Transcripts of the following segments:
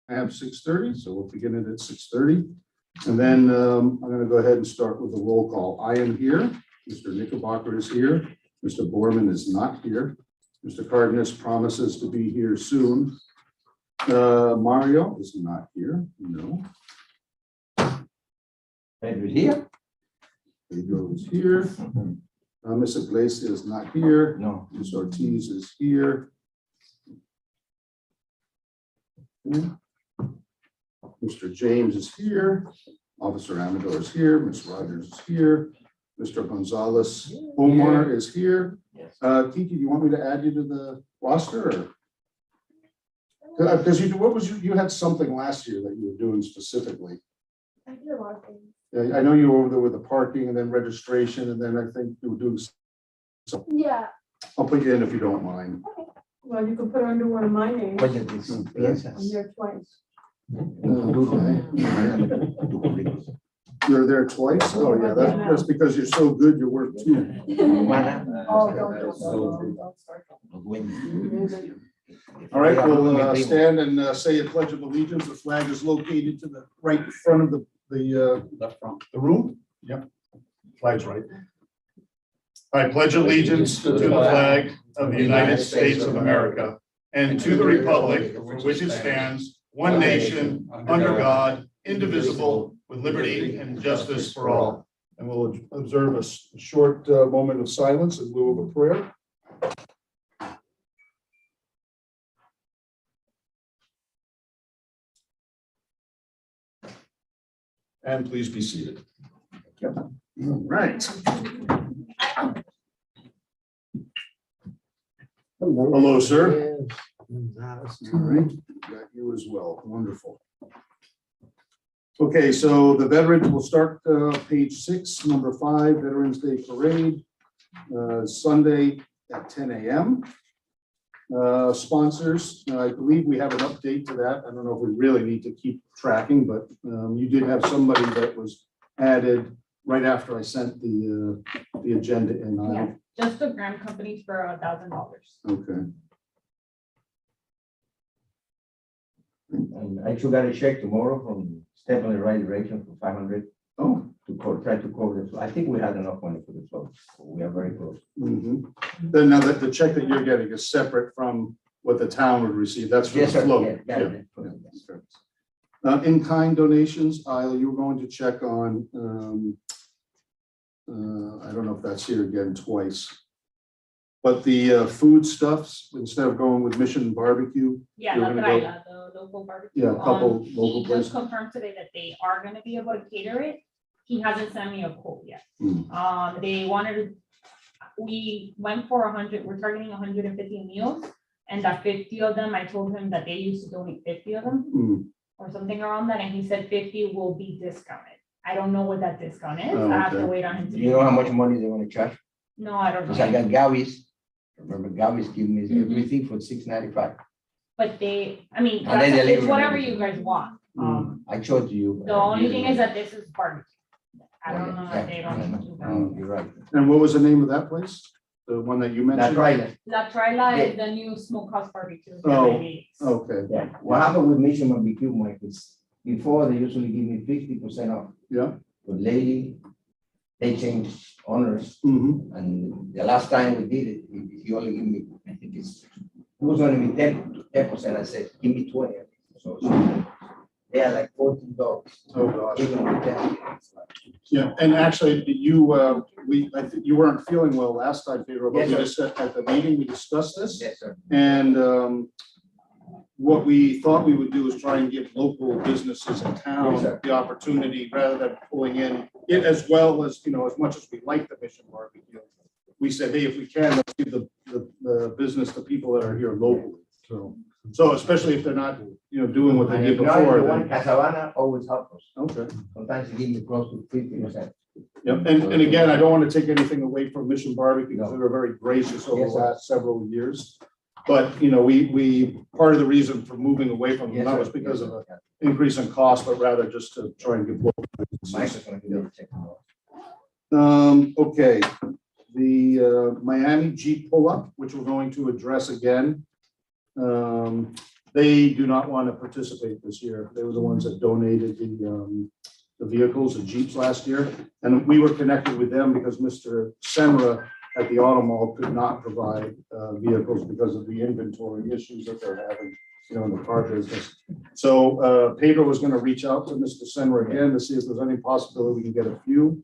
I have 6:30, so we'll begin it at 6:30. And then I'm going to go ahead and start with the roll call. I am here. Mr. Knickerbocker is here. Mr. Borman is not here. Mr. Cardenas promises to be here soon. Mario is not here. No. Pedro here? Pedro is here. Ms. Iglesias is not here. No. Ms. Ortiz is here. Okay. Mr. James is here. Officer Amador is here. Ms. Rogers is here. Mr. Gonzalez Omar is here. Yes. Kiki, do you want me to add you to the roster? Because you had something last year that you were doing specifically. I did a lot of things. Yeah, I know you were over there with the parking and then registration, and then I think you were doing. So Yeah. I'll put you in if you don't mind. Well, you can put her under one of my names. Oye, this I'm piensas. there twice. You're there twice? Oh, yeah, that's because you're so good, you work too. Oh, don't start. All right, we'll stand and say a pledge of allegiance. The flag is located to the right front of the room. Yep, flag's right. I pledge allegiance to the flag of the United States of America and to the republic for which it stands, one nation, under God, indivisible, with liberty and justice for all. And we'll observe a short moment of silence in lieu of a prayer. And please be seated. All right. Hello, sir. All right, got you as well. Wonderful. Okay, so the veterans will start page 6, number 5, Veterans Day Parade, Sunday at 10 a.m. Sponsors, I believe we have an update to that. I don't know if we really need to keep tracking, but you did have somebody that was added right after I sent the agenda in. Yeah, just the grant companies for $1,000. Okay. And I actually got a check tomorrow from Step in the Right Direction for 500 Oh. to try to cover this. I think we had enough money for the float. We are very close. Then now that the check that you're getting is separate from what the town would receive. That's for the Yes, sir. float. Yeah. In-kind donations, you were going to check on, I don't know if that's here again twice. But the foodstuffs, instead of going with Mission Barbecue. Yeah, you're La gonna Traila, the local barbecue. Yeah, a couple local He places. just confirmed today that they are gonna be able to cater it. He hasn't sent me a quote yet. Hmm. They wanted, we went for 100, we're targeting 150 meals. And that 50 of them, I told him that they used to donate 50 of them Hmm. or something around that. And he said 50 will be discounted. I don't know what that discount is. Oh, I have to okay. wait on him to. Do you know how much money they want to charge? No, I don't Because I know. got Gavi's. Remember, Gavi's giving me Mhm. everything for $6.95. But they, I mean, And then they it's leave it whatever in. you guys want. I showed you. The only thing is that this is barbecue. I don't know Yeah, if they don't do that. no, you're right. And what was the name of that place? The one that you That's mentioned? right. La Traila is the new smokehouse barbecue. Oh. Maybe. Okay, Yeah. What happened with Mission Barbecue, Mike, is before they usually give me 50% off. yeah. But lately, they changed owners. Mhm. And the last time we did it, he only gave me, I think it was only be 10%. I said, give me 20. So they are like $14. Oh, gosh. Even with that. Yeah, and actually, I think you weren't feeling well last time, Pedro, but Yes, we sir. just, at the meeting, we discussed this. Yes, sir. And what we thought we would do is try and give local businesses in Yes, town sir. the opportunity, rather than pulling in, it as well as, as much as we like the Mission Barbecue. We said, hey, if we can, let's give the business to people that are here locally. So especially if they're not, doing what they And did if not, before. the one then- Casabana always help us. Okay. Sometimes they give me close to 50%. Yep, and again, I don't want to take anything away from Mission Barbecue, because they were very gracious over the Yes, sir. last several years. But, we, part of the reason for moving away from them, Yes, not sir. was because Yes, of sir. an increase in cost, but rather just to try and get local Mike businesses. is gonna give me a check tomorrow. Okay, the Miami Jeep pull-up, which we're going to address again. They do not want to participate this year. They were the ones that donated the vehicles, the Jeeps last year. And we were connected with them because Mr. Senra at the Auto Mall could not provide vehicles because of the inventory issues that they're having, in the car business. So Pedro was going to reach out to Mr. Senra again to see if there's any possibility we can get a few.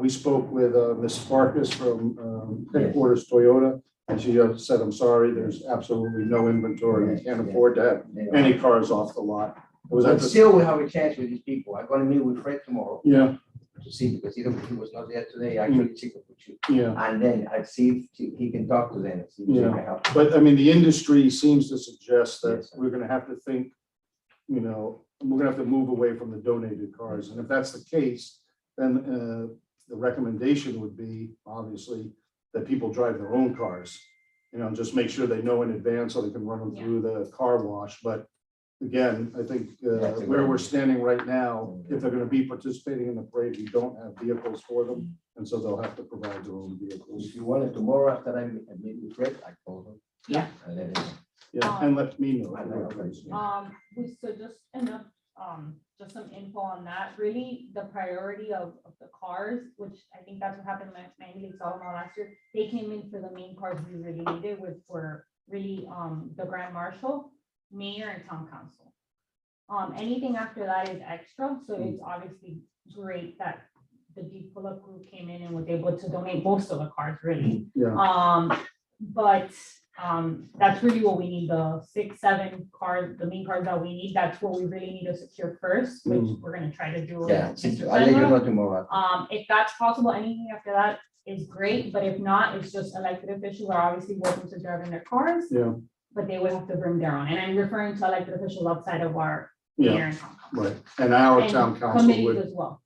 We spoke with Ms. Farkas from headquarters Toyota, and she said, I'm sorry, there's absolutely no inventory. We can't afford to have any cars off the lot. It was at But the, still, we have a chance with these people. I'm gonna meet with Fred tomorrow yeah, to see, because he was not there today, actually, check up with you. yeah. And then I'd see if he can talk to them, and see if they can help. But I mean, the industry seems to suggest that Yes. we're gonna have to think, we're gonna have to move away from the donated cars. And if that's the case, then the recommendation would be, obviously, that people drive their own cars. Just make sure they know in advance so they can run them through the car wash. But again, I think That's a where good we're one. standing right now, if they're gonna be participating in the parade, we don't have vehicles for them. And so they'll have to provide their own vehicles. If you want it tomorrow after I meet with Fred, I call him. Yeah. And let him know. Yeah, and let me know. So just enough, just some info on that, really, the priority of the cars, which I think that's what happened mainly in Solomon last year. They came in for the main cars we really needed, which were really, the Grand Marshal, Mayor, and Town Council. Anything after that is extra, so it's obviously great that the Deep Pull-Up group came in and was able to donate most of the cars, really. Yeah, But that's really what we need, the 6, 7 cars, the main cars that we need, that's what we really need to secure first, which we're gonna try to do. Yeah, with Mr. I'll let you Senra. know tomorrow. If that's possible, anything after that is great, but if not, it's just elected officials are obviously welcome to drive in their cars, yeah, but they would have to bring their own, and I'm referring to elected officials outside of our yeah, mayor and town council. right. And our And town council committees would, as well.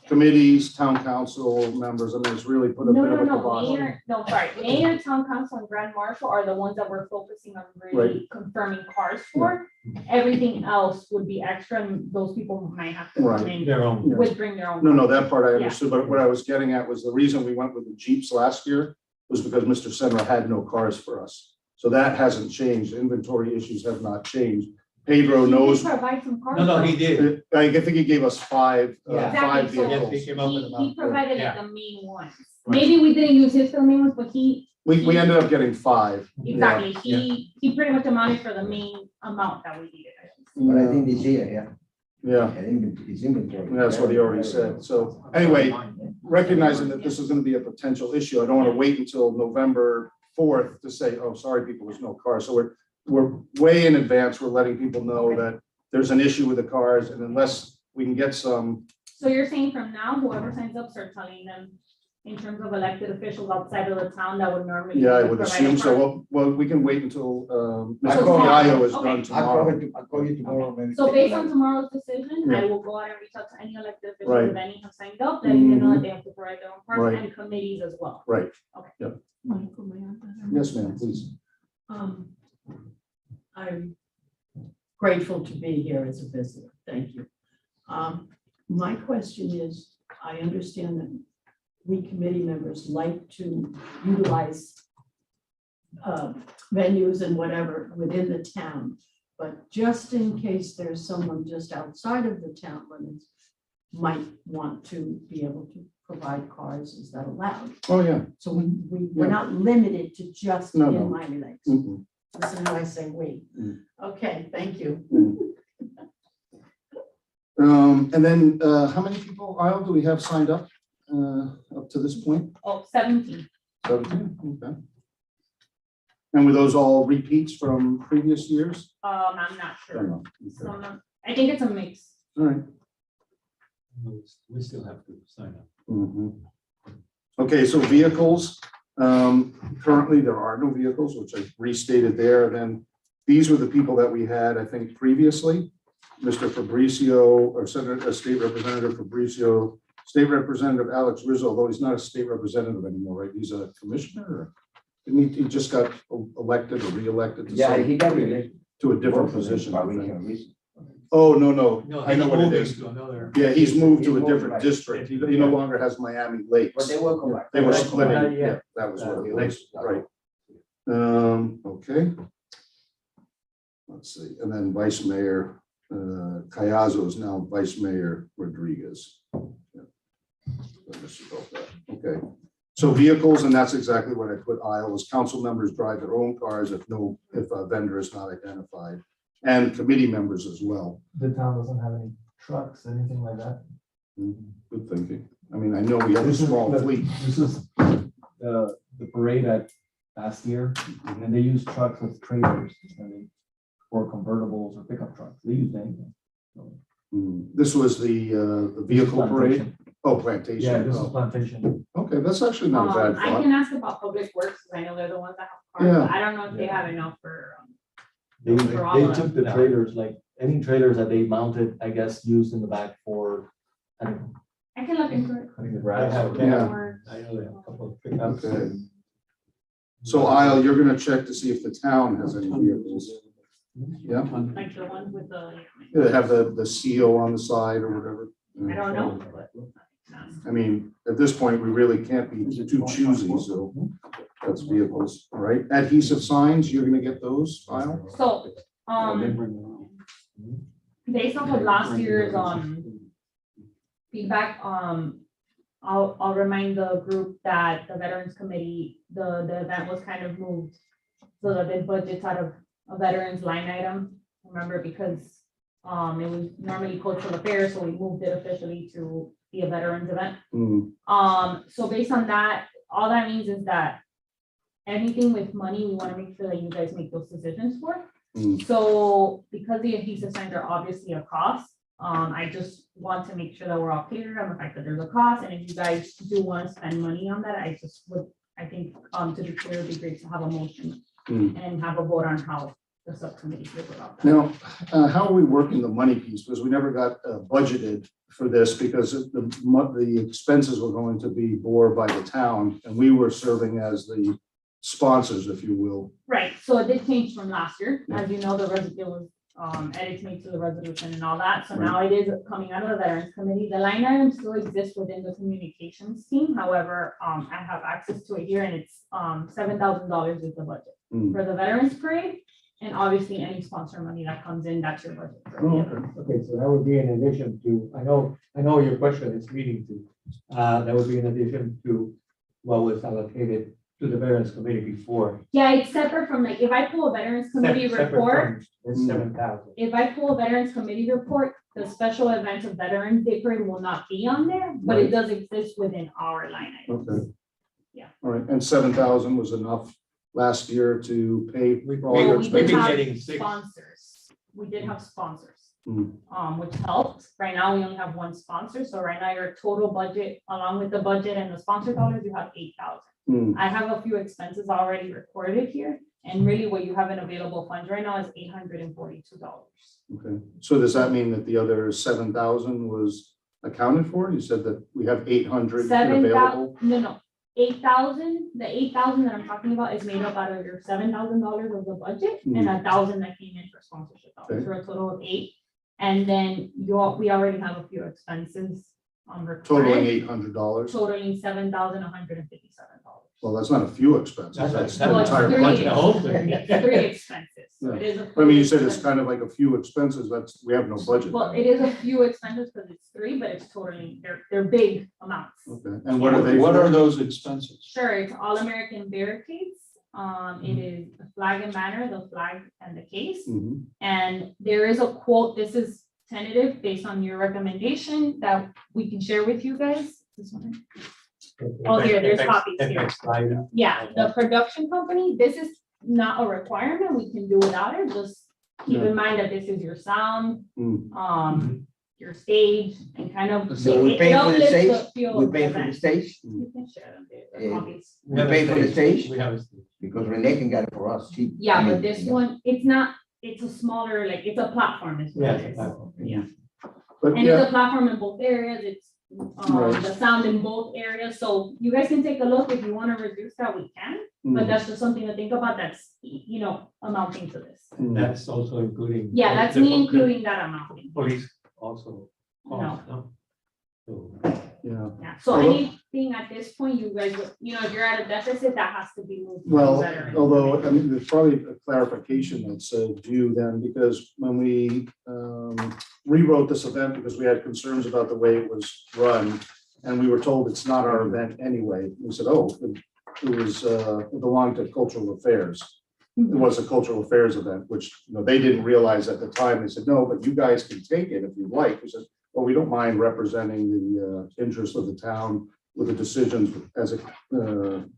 committees, town council members, I mean, it's really put a bit of a kibosh. Mayor, town council, and grand marshal are the ones that we're focusing on really confirming cars for. Everything else would be extra, and those people might have to come in Their own. Yeah. with, bring their own. No, that part I Yeah. understood, but what I was getting at was the reason we went with the Jeeps last year was because Mr. Senra had no cars for us. So that hasn't changed. Inventory issues have not changed. Pedro He did knows, provide some cars. No, though. he did. I think he gave us five Yeah. five Exactly, so- Yes, he vehicles. came up with He about. provided Yeah. like the main ones. Right. Maybe we didn't use his for the main ones, but We ended up getting 5. exactly, he pretty much amounted for the main amount that we needed. But I think this year, Yeah, his inventory. that's what he already said. So anyway, recognizing that this is gonna be a potential issue, I don't wanna wait until November 4th to say, oh, sorry, people, there's no car. So we're way in advance. We're letting people know that there's an issue with the cars, and unless we can get some, So you're saying from now, whoever signs up, start telling them in terms of elected officials outside of the town that would normally. yeah, I would provide assume a so. car. Well, we can wait until Mr. I call- Fiallo is Okay. done tomorrow. I'll call you tomorrow. maybe So take based it on out. tomorrow's decision, Yeah. I will go out and reach out to any elected officials, Right. if any have signed up, letting them know Mhm. that they have to provide their own cars Right. and committees as well. Right. Michael, may I have that? Yes, ma'am, please. I'm grateful to be here as a visitor. Thank you. My question is, I understand that we committee members like to utilize venues and whatever within the town. But just in case there's someone just outside of the town limits might want to be able to provide cars, is that allowed? Oh, yeah. So we're Yeah. not limited to just No, in no. Miami Lakes. Mhm. Listen how I say we. Mm. Okay, thank you. And then, how many people, Isle, do we have signed up to this point? Oh, 17. 17, okay. And were those all repeats from previous years? I'm not Or sure. no? So Okay. I think it's a mix. All right. We still have to sign up. Mhm. Okay, so vehicles, currently there are no vehicles, which I restated there. Then these were the people that we had, I think, previously. Mr. Fabricio, or Senator, State Representative Fabricio, State Representative Alex Rizzo, although he's not a state representative anymore, right? He's a commissioner. Or- Didn't he just got elected or reelected to Yeah, some- he got related. to a different position, I think. Reason. Oh, no, No, I know what it he's is. moving to another. Yeah, he's moved to He's a moved, different right. district. He no longer has Miami Lakes. But they will come back. They were Right. splitting, Yeah. yeah, that was what it was, Lakes. right. Okay. let's see, and then Vice Mayor, Cayazzo is now Vice Mayor Rodriguez. Yeah. So this is about that. Okay, so vehicles, and that's exactly what I put aisle, is council members drive their own cars if a vendor is not identified, and committee members as well. The town doesn't have any trucks, anything like that. Good thinking. I mean, I know we have a small fleet. This is the parade at last year, and they use trucks with trailers, or convertibles or pickup trucks. They use anything. So, This was the vehicle parade. plantation. Oh, plantation. Yeah, this is Oh, plantation. okay, that's actually not a bad I thought. can ask about Public Works, because I know they're the ones that have cars, Yeah. but I don't know if they have enough for, They For all of took the trailers, like any trailers that they mounted, I guess, used in the back for, I don't know, I can look into it. cutting the I grass. have, Yeah. Or- I know they have a couple of pickups. Okay. So Isle, you're gonna check to see if the town has any vehicles. Yeah, Like the ones with the, they have the CO on the side or whatever. I don't know, but. I mean, at this point, we really can't be too choosy, so that's vehicles, all right? Adhesive signs, you're gonna get those, Isle? So, based off of last year's, feedback, I'll remind the group that the Veterans Committee, the event was kind of moved so that the budget's out of a veterans line item, remember, because, it was normally cultural affairs, so we moved it officially to be a veterans event. So based on that, all that means is that anything with money, we want to make sure that you guys make those decisions for. So because the adhesive signs are obviously a cost, I just want to make sure that we're all clear on the fact that there's a cost, and if you guys do want to spend money on that, I just would, I think, to be clear, it'd be great to have a motion and have a vote on how the subcommittee feels about that. Now, how are we working the money piece? Because we never got budgeted for this because the expenses were going to be bore by the town, and we were serving as the sponsors, if you will. Right, so it did change from last year, as you know, there was edits made to the resolution and all that, so now it is coming out of the Veterans Committee. The line item still exists within the communications team, however, I have access to it here, and it's $7,000 is the budget for the Veterans Parade, and obviously any sponsor money that comes in, that's your budget. for the Oh, event. okay. Okay, so that would be in addition to, I know your question is leading to, that would be in addition to what was allocated to the Veterans Committee before. Yeah, it's separate from, like, if I pull a Veterans Committee report, It's 7,000. if I pull a Veterans Committee report, the special events of Veterans Day Parade will not be on there, but it does exist within our line items. Okay. Yeah. All right, and 7,000 was enough last year to pay for all Well, your we did We've been have getting six. sponsors. We did have sponsors, Mm. which helped. Right now, we only have one sponsor. So right now, your total budget, along with the budget and the sponsor dollars, you have 8,000. Mm. I have a few expenses already recorded here. And really what you have in available funds right now is $842. Okay, so does that mean that the other 7,000 was accounted for? You said that we have 800 available? No, 8,000, the 8,000 that I'm talking about is made up out of your $7,000 of the budget and 1,000 that came in for sponsorship dollars, Okay. for a total of 8. And then we already have a few expenses Totaling recorded, $800? totaling $7,157. Well, that's not a few expenses, that's the Well, it's entire three. budget. The whole thing. It's 3 expenses. So it is a I mean, you said few it's kind of like a few expenses, we have no budget. Well, it is a few expenses because it's 3, but it's totaling, they're big amounts. Okay, and what are they? What for? are those expenses? Sure, it's All-American Barricades. It is the flag and banner, the flag and the case. Mhm. And there is a quote, this is tentative based on your recommendation that we can share with you guys. This one. Oh, here, there's copies here. Yeah, the production company, this is not a requirement, we can do without it, just keep in mind that this is your sound, your stage, and kind of. So we it pay for the uplifts stage? feel We of the pay for the event. stage You can share them, the Yeah. copies. We pay for the stage? We have a stage. because Renee can get it for us cheap. Yeah, I mean, but this yeah. one, it's not, it's a smaller, like, it's a platform, is what Yeah, it it's a is. platform. Yeah, But and yeah, it's a platform in both areas, it's, Right. the sound in both areas, so you guys can take a look, if you wanna reduce that, we can, but that's just something to think about, that's, amounting to this. That's also including. Yeah, that's the- me the including that amount. Police also. No. cost, no? So, Yeah, Yeah, so Although- anything at this point, you guys, if you're at a deficit, that has to be moved. to well, veterans. although, I mean, there's probably a clarification that's due then, because when we rewrote this event, because we had concerns about the way it was run, and we were told it's not our event anyway, we said, oh, it belonged to cultural affairs. It was a cultural affairs event, which, they didn't realize at the time. They said, no, but you guys can take it if you'd like. We said, well, we don't mind representing the interest of the town with the decisions as it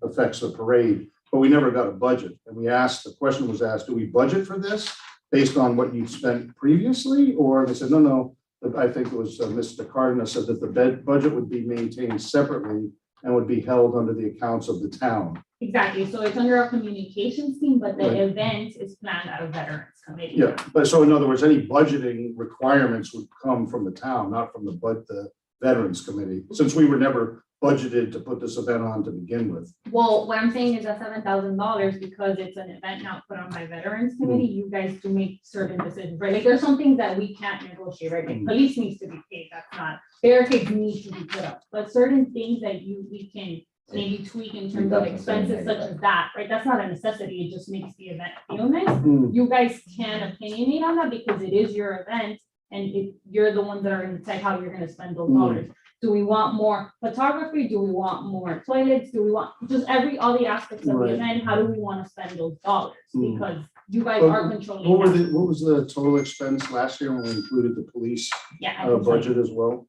affects the parade, but we never got a budget. And the question was asked, do we budget for this based on what you spent previously? Or they said, no, I think it was Mr. Cardenas said that the budget would be maintained separately and would be held under the accounts of the town. Exactly, so it's under a communications team, but the Right. event is planned at a veterans committee. Yeah, but so in other words, any budgeting requirements would come from the town, not from the Veterans Committee, since we were never budgeted to put this event on to begin with. Well, what I'm saying is that $7,000, because it's an event now put on by veterans committee, you guys do make certain decisions, right? Like, there's some things that we can't negotiate, right? Like, police needs to be paid, that's not, barricades need to be put up, but certain things that we can maybe tweak in terms of expenses such as that, right? That's not a necessity, it just makes the event feel nice. Hmm. You guys can opinionate on that because it is your event, and you're the ones that are gonna decide how you're gonna spend those dollars. Do we want more photography? Do we want more toilets? Do we want just all the aspects of the Right. event? How do we want to spend those dollars? Mm. Because you guys Well, are controlling. that. What was the total expense last year when we included the police Yeah, I can tell you. budget as well?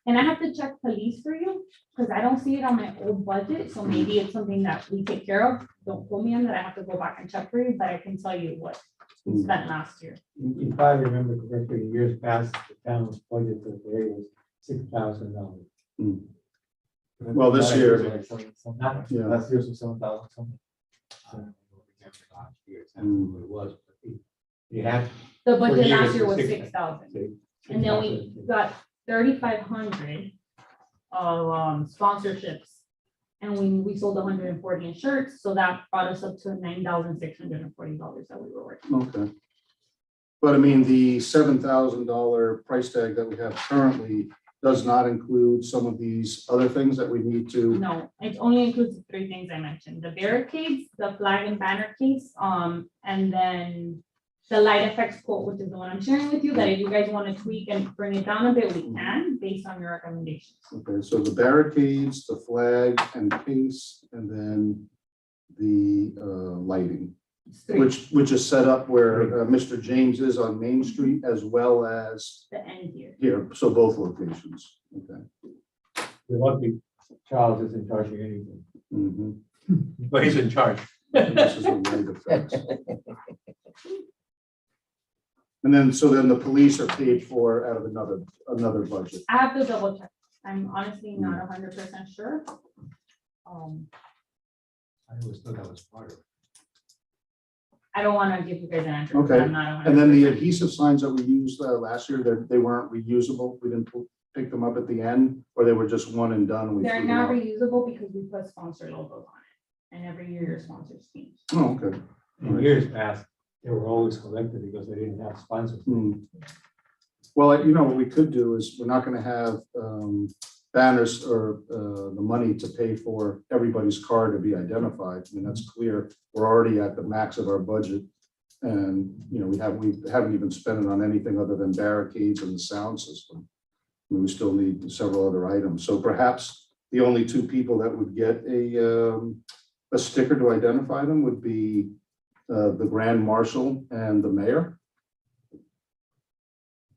And I have to check police for you, because I don't see it on my old budget, so maybe it's something that we take care of. Don't quote me on that, I have to go back and check for you, but I can tell you what we spent last year. If I remember correctly, in years past, the town's budget for the parade was $6,000. Hmm. Well, this year- Yeah. Last year's was 7,000 something. I don't remember last year exactly what it was, but you had. The for budget years last year it was 6,000. 6,000, and then we got 3,500 of sponsorships. And we sold 140 in shirts, so that brought us up to $9,640 that we were working. Okay. But I mean, the $7,000 price tag that we have currently does not include some of these other things that we need to. No, it only includes the three things I mentioned, the barricades, the flag and banner case, and then the light effects quote, which is the one I'm sharing with you, that if you guys want to tweak and bring it down a bit, we can, based on your recommendations. Okay, so the barricades, the flag and case, and then the lighting, It's three, which is set up where Mr. James is on Main Street as well as the end here. here, so both locations. Okay. The lucky Charles is in charge of anything, Mhm. but he's in charge. This is the light effects. And then, so then the police are paid for out of another budget. I have to double check. I'm honestly not 100% sure. I always thought that was part of it. I don't want to give you guys an answer. Okay. I'm not And then the 100%. adhesive signs that we used last year, they weren't reusable. We didn't pick them up at the end, or they were just one and done. And we They're threw them not out? reusable because we put sponsor logos on it. And every year your sponsors change. Oh, okay. In years past, they were always collected because they didn't have sponsors. Hmm. Well, what we could do is, we're not gonna have banners or the money to pay for everybody's car to be identified. I mean, that's clear. We're already at the max of our budget. And, we haven't even spent it on anything other than barricades and the sound system. I mean, we still need several other items. So perhaps the only two people that would get a sticker to identify them would be the Grand Marshal and the mayor.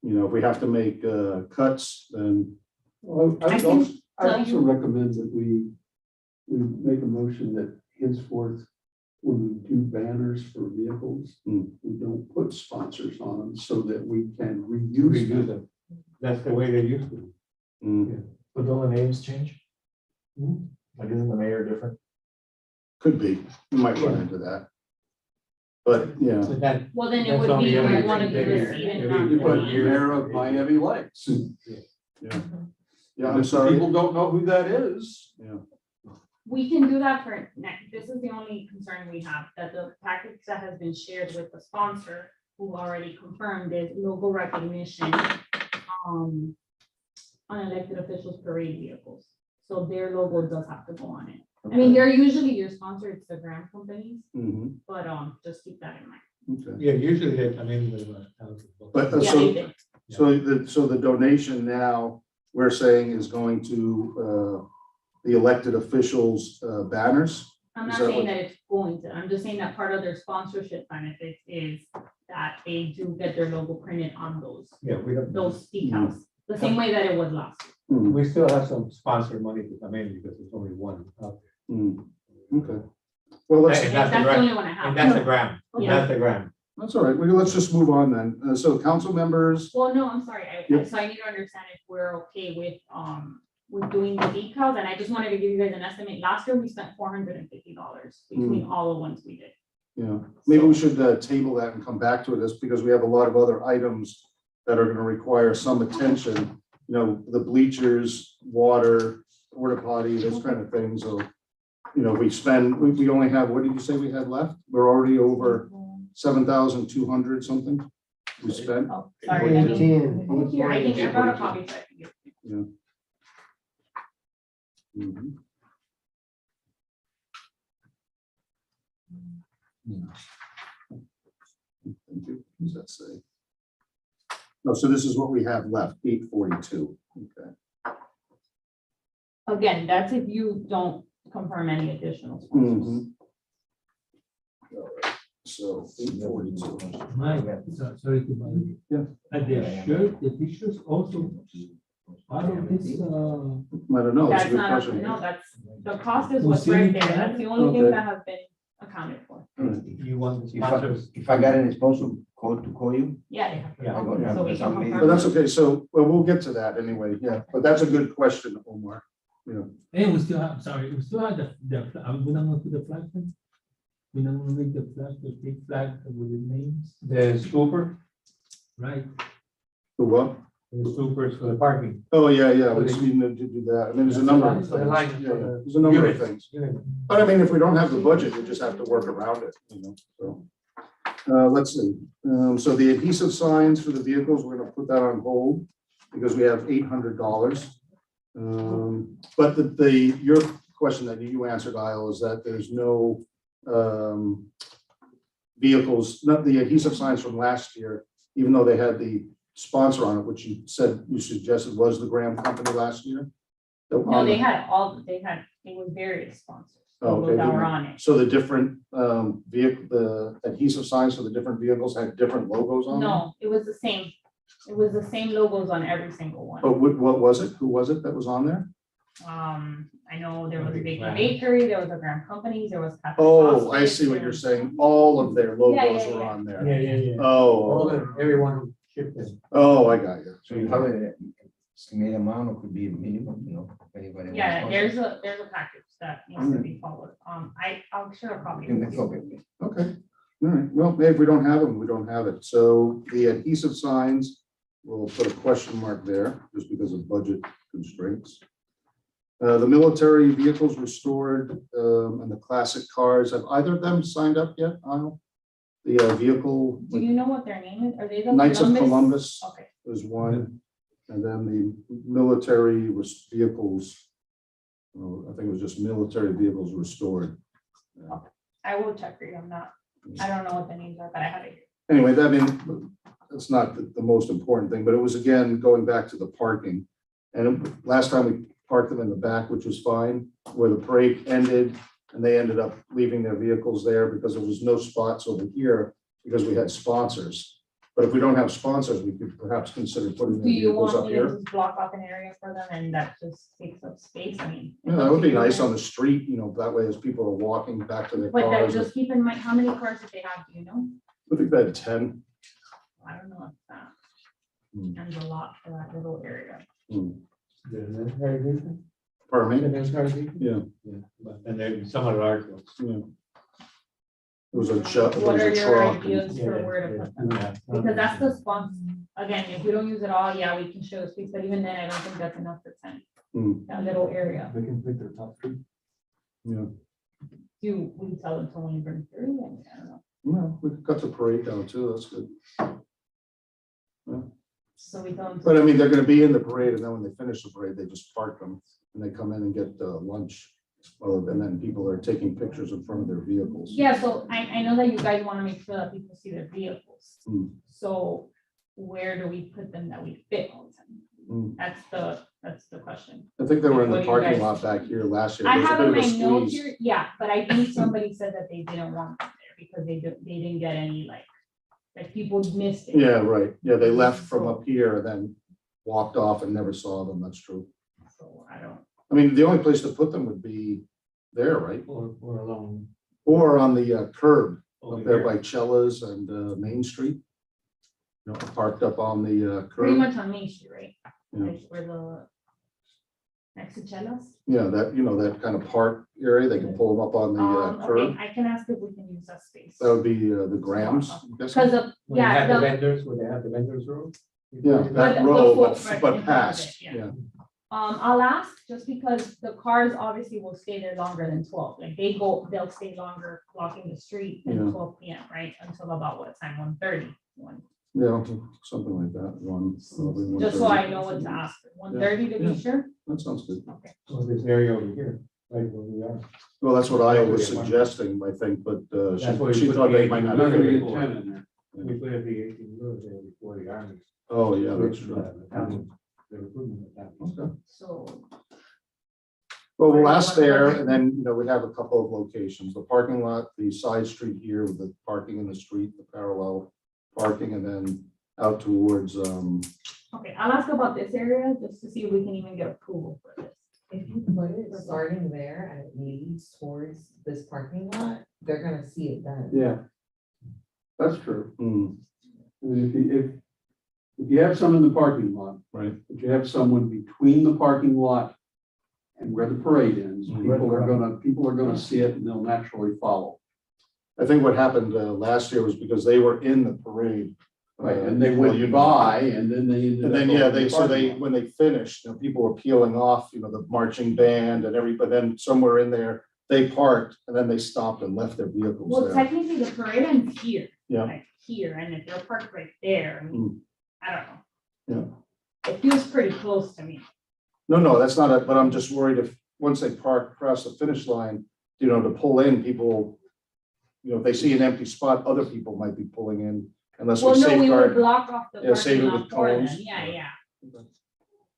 If we have to make cuts, then, Well, I I'd can also, tell I'd also you- recommend that we make a motion that henceforth, when we do banners for vehicles, Hmm. we don't put sponsors on them so that we can reuse Redo them. them. That's the way they used to. But don't the names change? Like, isn't the mayor different? could be, we might run into that. But, yeah. So that, Well, then it That's would on be, the we other want to do thing the there. seat and Maybe not you the put name. Mayor of Miami Lakes. Yeah, And I'm if the sorry. people don't know who that is, Yeah. We can do that for next. This is the only concern we have, that the package that has been shared with the sponsor, who already confirmed is logo recognition. unelected officials parade vehicles. So their logo does have to go on it. I mean, they're usually your sponsor, it's the grant companies, Mhm, but just keep that in mind. okay. Yeah, usually they come in with But, Yeah, they did. so the donation now, we're saying is going to, the elected officials, banners? I'm Is not that saying what- that it's going to, I'm just saying that part of their sponsorship benefits is that they do get their logo printed on Yeah, we have, those decals, the same way that it was last year. Hmm, we still have some sponsor money to come in because there's only one out hmm, okay. Well, let's, And that's the That's the grant. only one I there. have. And that's the grant, Yeah. that's the grant. that's all right. Well, let's just move on then. So council members, Well, no, I'm sorry, Yep. so I need to understand if we're okay with doing the decals, and I just wanted to give you guys an estimate. Last year, we spent $450 between all the ones we did. you know, maybe we should table that and come back to it, just because we have a lot of other items that are gonna require some attention. You know, the bleachers, water, porta potty, those kind of things. So, you know, we only have, what did you say we had left? We're already over 7,200 something we spent. Oh, sorry. I mean, 18, here, I think I brought a copy. So I can give it to you. Mhm. Thank you. What does that say? No, so this is what we have left, 842. Okay. Again, that's if you don't confirm any additional sponsors. Mhm. All right. So 842. Mike, sorry to bother you. Yeah. Are the shirt, the t-shirts also part of this, I don't know. That's a That's good not, question. no, that's, the cost is Who's what's right singing there. for That's that? the only Okay. thing that have been accounted for. You want the If I, sponsors? if I got any sponsor call you, Yeah, they have. to Yeah. come, I got- So we some can meeting. But confirm. that's okay. So, well, we'll get to that anyway. Yeah, but that's a good question, Omar. Yeah. and we still have, sorry, we still have we're not gonna put the flag thing? We're not gonna make the flag, the big flag with the names, The scooper, right? The what? the scoopers for the parking. Oh, yeah, we just need to do that. I mean, there's a number of For the things. line, Yeah, for yeah. the There's a number of units. things. Yeah. But I mean, if we don't have the budget, we just have to work around it, you know, so. Let's see, so the adhesive signs for the vehicles, we're gonna put that on hold because we have $800. But your question that you answered, Isle, is that there's no vehicles, not the adhesive signs from last year, even though they had the sponsor on it, which you said, you suggested was the Graham Company last year? No, they had it was various sponsors Oh, okay. that were on it. So the different vehicle, the adhesive signs for the different vehicles had different logos on them? No, it was the same. It was the same logos on every single one. But what was it? Who was it that was on there? I know there was a Big baking Graham. bakery, there was a Graham Companies, there was. Cafe Oh, I Sausage, see what there you're was- saying. All of their logos yeah, were yeah. on there. Yeah. Oh, All of everyone who shipped it. I got you. so you have a estimated amount, or could be a minimum, you know, if anybody. Yeah, wants there's a package that needs to be followed. I'll share a copy. sponsor. with you. Okay. Okay, all right. Well, if we don't have them, we don't have it. So the adhesive signs, we'll put a question mark there just because of budget constraints. The military vehicles restored, and the classic cars, have either of them signed up yet, Isle? The vehicle, Do you know what their name is? Are they the Knights of Columbus Okay, is one, and then the military vehicles, I think it was just military vehicles restored. I will check for you. I don't know what the names are, but I have it. Anyway, I mean, that's not the most important thing, but it was again, going back to the parking. And last time we parked them in the back, which was fine, where the parade ended, and they ended up leaving their vehicles there because there was no spots over here because we had sponsors. But if we don't have sponsors, we could perhaps consider putting Do the you vehicles want up me to here. just block off an area for them and that just takes up space? I mean. Yeah, that would be nice on the street, you know, that way as people are walking back to their But then cars. just keep in mind, how many cars did they have? Do you know? I think they had 10. I don't know if that. Hmm. There's a lot for that little area. The military vehicle? Pardon The me? military vehicle? Yeah, Yeah, but- and then some of the large ones. yeah. It was a truck, it What was are a your truck. ideas for where to put them? Yeah. Because that's the sponsor. Again, if we don't use it all, yeah, we can show space, but even then, I don't think that's enough for 10. Hmm. That little area. They can pick their top three. Yeah, We tell them to only bring 3? I don't know. well, we could cut the parade down too, that's good. Yeah. So we don't. But I mean, they're gonna be in the parade, and then when they finish the parade, they just park them, and they come in and get lunch. Well, and then people are taking pictures in front of their vehicles. Yeah, so I know that you guys want to make sure that people see their vehicles. Hmm. So where do we put them that we fit all the Hmm. time? That's the question. I think they were in What the do you parking guys- lot back here last year. I There's a have bit in of a my notes squeeze. here, yeah, but I think somebody said that they didn't want them there because they didn't get any like people missed it. Yeah, right. Yeah, they left from up here and then walked off and never saw them. That's true. So I don't. I mean, the only place to put them would be there, right? Or along. Or on the curb over up there here. by Chella's and Main Street. You know, parked up on the Pretty curb. much on Main Street, right? Yeah. Like where the next to Chella's. Yeah, that, you know, that kind of park area. They can pull them up on the Okay, curb. I can ask if we can use that space. That would be the Grams. I'm guessing. Because of, When they yeah, have the the, vendors, when they have the vendors room. Yeah, But that the row, foot right in but front of past, it, yeah. yeah. I'll ask just because the cars obviously will stay there longer than 12. Like they'll stay longer blocking the street than Yeah. 12 p.m., right? Until about what time? 1:30. Yeah, something like that. One, probably Just so I 1:30. know what to ask. 1:30 to Yeah. be sure? That sounds good. Okay. So this area over here, right where we are. Well, that's what I was Yeah, one- suggesting, I think, but That's why she we put thought the they might 18 not. Not gonna fit get it. 10 in there. We put the 18 rows there before the army. Oh, yeah, that's true. The town, the recruitment of that. Okay. So, Well, we'll ask there, and then, you know, we have a couple of locations, the parking lot, the side street here with the parking in the street, the parallel parking, and then out towards, okay, I'll ask about this area just to see if we can even get approval for this. If you put it starting there and it leads towards this parking lot, they're gonna see it then. Yeah. That's true. hmm, I mean, if you have some in the parking lot, right, but you have someone between the parking lot and where the parade ends, Mhm. people are gonna see it and they'll naturally follow. I think what happened last year was because they were in the parade. And they well, you went know. by and then they ended up. And then, yeah, over the parking lot. when they finished, you know, people were peeling off, you know, the marching band and everybody, then somewhere in there, they parked and then they stopped and left their vehicles Well, there. technically the parade ends here. Yeah. Like here, and if they're parked right there, I mean, I don't know. Yeah. It feels pretty close to me. No, that's not it, but I'm just worried if, once they park across the finish line, you know, to pull in, people, you know, if they see an empty spot, other people might be pulling in unless we Well, no, we would safeguard. block off the Yeah, save parking it lot with for them. cones. Yeah, yeah.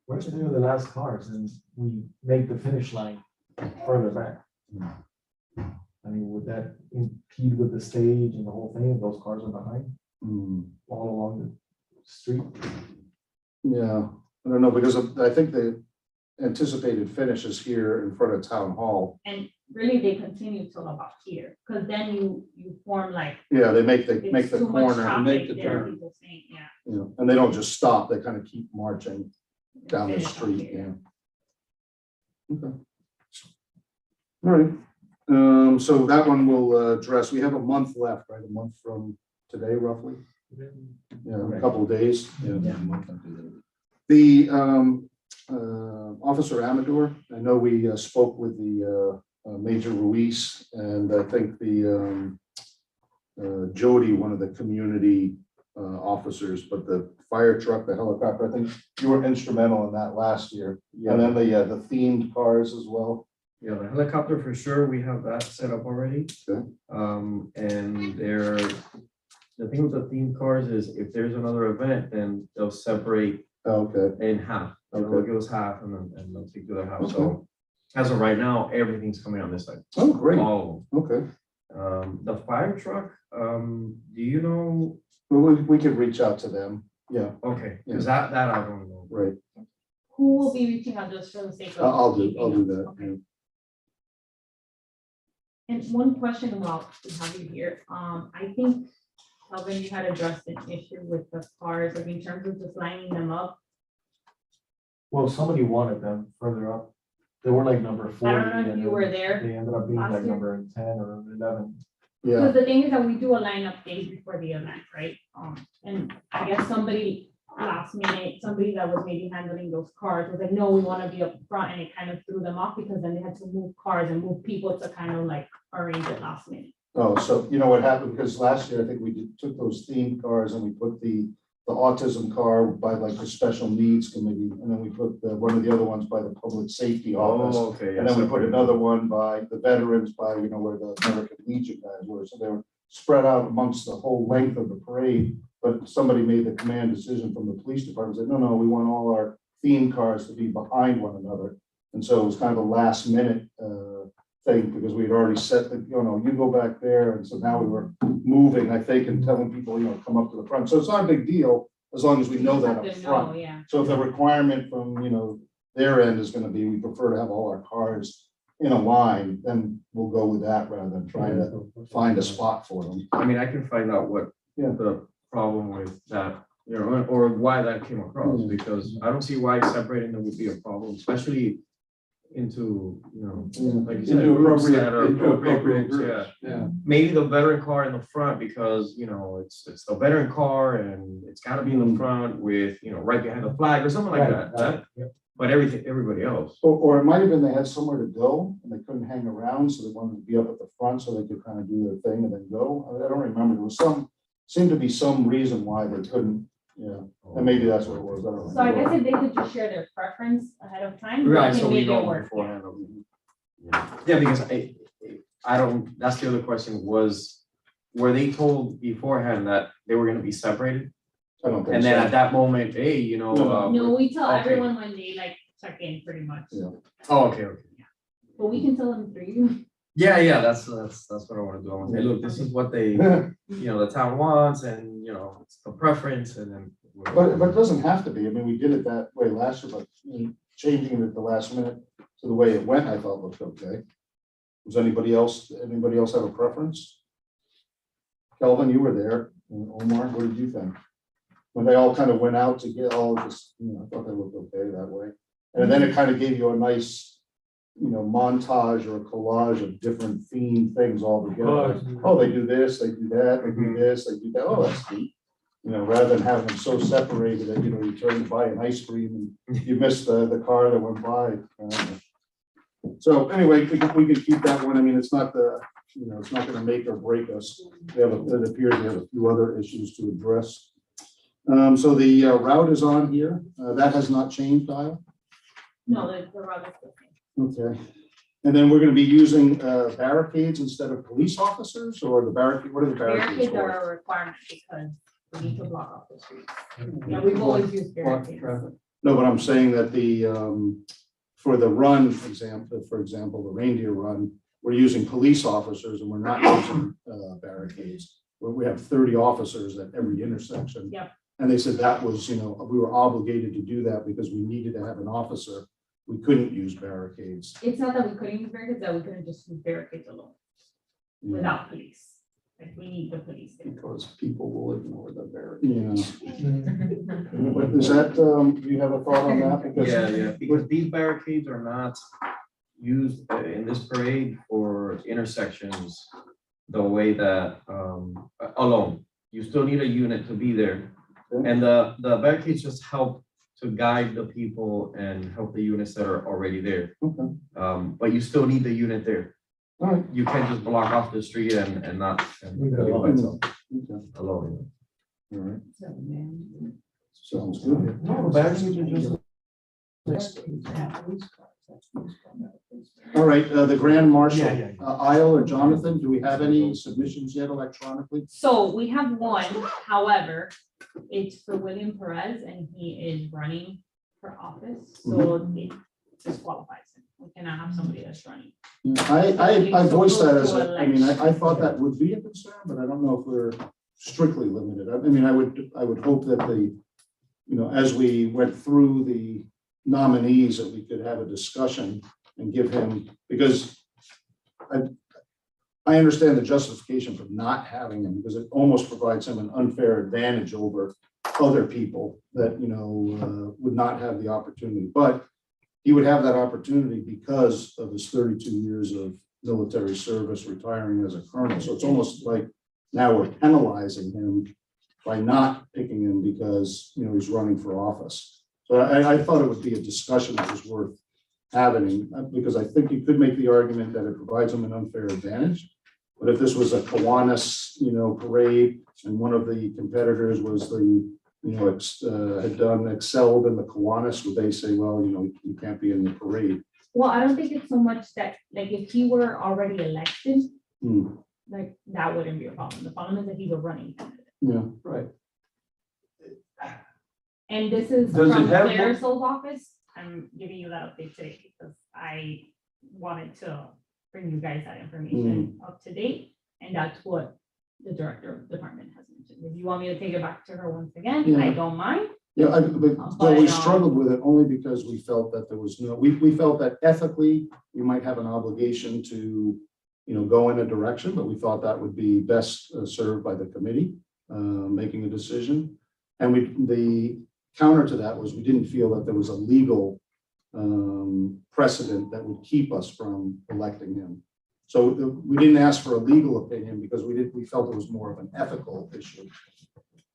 What to do with the last cars and we make the finish line further back? I mean, would that impede with the stage and the whole thing if those cars are behind Hmm, all along the street? yeah, I don't know, because I think the anticipated finish is here in front of Town Hall. And really, they continue till about here, because then you form like, Yeah, they make it's the too much corner, traffic make the there, turn. people saying, yeah. you know, and they don't just stop, they kind of keep marching down the finish up street, here. yeah. Okay. All right, so that one will address, we have a month left, right, a month from today roughly? Yeah, a couple of days, yeah. The Officer Amador, I know we spoke with the Major Ruiz, and I think the Jody, one of the community officers, but the fire truck, the helicopter, I think you were instrumental in that last year. And then the themed cars as well. Yeah, the helicopter for sure, we have that set up already. Okay. And the thing with the theme cars is if there's another event, then they'll separate Okay, in half. They'll Okay. give us half and then they'll take the other half. Okay. So as of right now, everything's coming on this side. oh, great, All okay. of them. The fire truck, do you know? Well, we could reach out to them, yeah, Okay, because that I don't know. right, Who will be reaching out just for the sake of? I'll do keeping that, up? Okay. yeah. And one question while we have you here, I think, Calvin, you had addressed an issue with the cars, like in terms of just lining them up. Well, somebody wanted them further up. They were like number 40. I don't know if and you were there. They ended up being last like year. number 10 or 11. Yeah, Because the thing is that we do a lineup days before the event, right? And I guess somebody last minute, somebody that was maybe handling those cars was like, no, we want to be up front, and it kind of threw them off because then they had to move cars and move people to kind of like arrange it last minute. oh, so you know what happened, because last year I think we took those themed cars and we put the autism car by like the special needs committee, and then we put one of the other ones by the public safety office. Oh, okay. And then we put another one by the veterans, by, you know, where the American Legion guys were, so they were spread out amongst the whole length of the parade. But somebody made the command decision from the police department, said, no, we want all our theme cars to be behind one another. And so it was kind of a last minute thing, because we had already set the, you go back there, and so now we were moving, I think, and telling people, come up to the front. So it's not a big deal, as long as we know that up front. Yeah. So if the requirement from, their end is gonna be, we prefer to have all our cars in a line, then we'll go with that rather than trying to find a spot for them. I mean, I can find out what Yeah. the problem with that, or why that came across, because I don't see why separating them would be a problem, especially into, like you said, Into groups appropriate- that are into appropriate appropriate groups, groups, yeah. Maybe the veteran car in the front, because, it's the veteran car and it's gotta be in the front with, right behind the flag or something like Right, that. But everybody else. Or it might have been they had somewhere to go and they couldn't hang around, so they wanted to be up at the front so they could kind of do their thing and then go. I don't remember. There was seemed to be some reason why they couldn't, and maybe that's what it was. I don't know. So I guess if they could just share their preference ahead of time, they Right, can so we make it know work. beforehand. Yeah, because I don't, that's the other question was, were they told beforehand that they were gonna be separated? I don't think And then so. at that moment, hey, No, we tell Okay. everyone when they like check in pretty much, Yeah. oh, okay. but we can tell them 3. Yeah, that's what I wanna do. I wanna say, look, this is what they, the town wants, and, it's the preference, and then. But it doesn't have to be. I mean, we did it that way last year, but changing it at the last minute to the way it went, I thought looked okay. Does anybody else have a preference? Kelvin, you were there. And Omar, what did you think? When they all kind of went out to get all of this, I thought they looked okay that way. And then it kind of gave you a nice, montage or a collage of different themed things all together. Oh, they do this, they do that, they do this, they do that. Oh, that's neat. Rather than having them so separated that, you turn to buy an ice cream and you miss the car that went by. So anyway, we could keep that one. I mean, it's not it's not gonna make or break us. It appears we have a few other issues to address. So the route is on here. That has not changed, Dial? No, the route is different. Okay. And then we're gonna be using barricades instead of police officers, or what are the barricades Barricades for? are a requirement because we need to block off the streets. Yeah, we've always used barricades. No, but I'm saying that for the run example, for example, the reindeer run, we're using police officers and we're not using barricades. Where we have 30 officers at every intersection. Yep. And they said that was, we were obligated to do that because we needed to have an officer. We couldn't use barricades. It's not that we couldn't use barricades, that we couldn't just use barricades alone without police. Like we need the police there. Because people will ignore the barricades. But is that, do you have a thought on that? Because Yeah, because these barricades are not used in this parade for intersections the way that, alone. You still need a unit to be there. And the barricades just help to guide the people and help the units that are already there. Okay. But you still need the unit there. All right. You can't just block off the street and not. Leave it alone. Okay. Alone. All right. So, man. Sounds good. No, the barricades are just. All right, the Grand Marshal, Yeah. Isle or Jonathan, do we have any submissions yet electronically? So we have one, however, it's for William Perez and he is running for office, so it disqualifies him. We cannot have somebody that's running. I voiced that as, I thought that would be a concern, but I don't know if we're strictly limited. I mean, I would hope that as we went through the nominees, that we could have a discussion and give him, because I understand the justification for not having him, because it almost provides him an unfair advantage over other people that, would not have the opportunity. But he would have that opportunity because of his 32 years of military service, retiring as a colonel. So it's almost like now we're penalizing him by not picking him because, he's running for office. So I thought it would be a discussion that was worth having, because I think you could make the argument that it provides him an unfair advantage. But if this was a Kiwanis, parade, and one of the competitors was the had excelled in the Kiwanis, would they say, well, you can't be in the parade? Well, I don't think it's so much that, like, if he were already elected, Hmm, like, that wouldn't be a problem. The problem is that he's a running candidate. yeah, Right. And this is Does it from have Claire more- Sol's office. I'm giving you that update today because I wanted to bring you guys that information up to date. And that's what the director of the department has mentioned. If you want me to take it back to her once again, I Yeah. don't mind. yeah, but we But, struggled with it only because we felt that there was we felt that ethically, we might have an obligation to, go in a direction, but we thought that would be best served by the committee, making a decision. And the counter to that was we didn't feel that there was a legal precedent that would keep us from electing him. So we didn't ask for a legal opinion because we felt it was more of an ethical issue.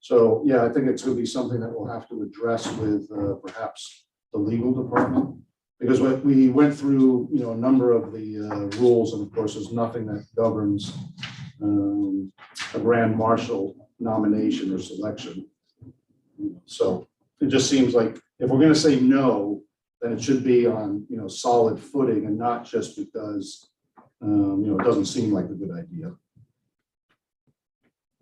So, yeah, I think it's going to be something that we'll have to address with perhaps the legal department. Because we went through, a number of the rules, and of course, there's nothing that governs a grand marshal nomination or selection. So it just seems like if we're going to say no, then it should be on, solid footing and not just because, it doesn't seem like a good idea.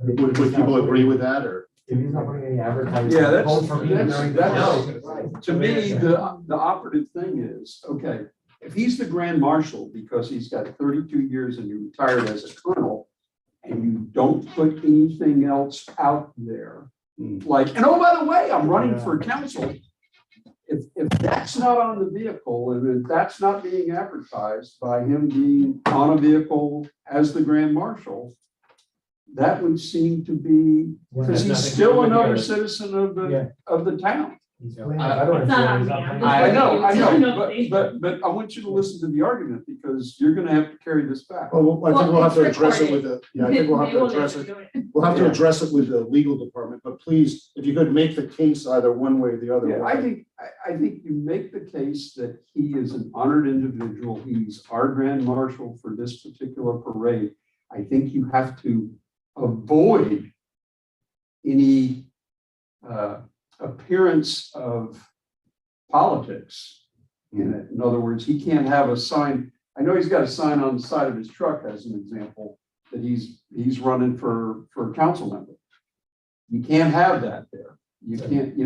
Would people agree with that, or? If he's not putting any advertising. Yeah, that's, vote for me during the that's, to me, the operative thing is, okay, if he's the grand marshal because he's got 32 years and you retired as a colonel, and you don't put anything else out there, like, and oh, by the way, I'm running for council. If that's not on the vehicle and if that's not being advertised by him being on a vehicle as the grand marshal, that would seem to be, because he's still another citizen of the town. I don't. It's not on me, I'm just- I know, Okay. but I want you to listen to the argument because you're gonna have to carry this back. Well, I think we'll have to it's address it with recorded. I think we'll have They to will address let it. you do it. We'll have to address it with the legal department, but please, if you could make the case either one way or the other. Yeah, I think you make the case that he is an honored individual. He's our grand marshal for this particular parade. I think you have to avoid any appearance of politics in it. In other words, he can't have a sign. I know he's got a sign on the side of his truck as an example that he's running for council member. You can't have that there. You can't,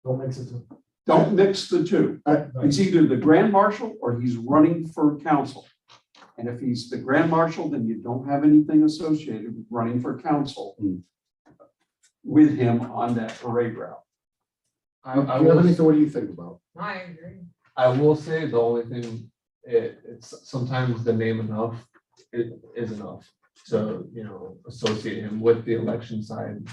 Don't mix it to. don't mix the two. He's either the grand marshal or he's running for council. And if he's the grand marshal, then you don't have anything associated with running for council with him on that parade route. What do you think about? I agree. I will say the only thing, it's sometimes the name enough is enough to, associate him with the election side,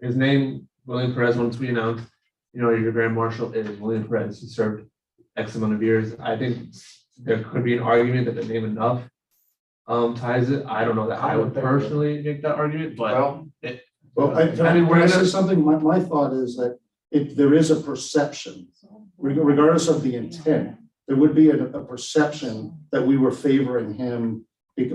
his name, William Perez, once we announced, your grand marshal is William Perez, he served X amount of years. I think there could be an argument that the name enough ties it. I don't know that I would personally make that argument, but When I say something, my thought is that if there is a perception, regardless of the intent, there would be a perception that we were favoring him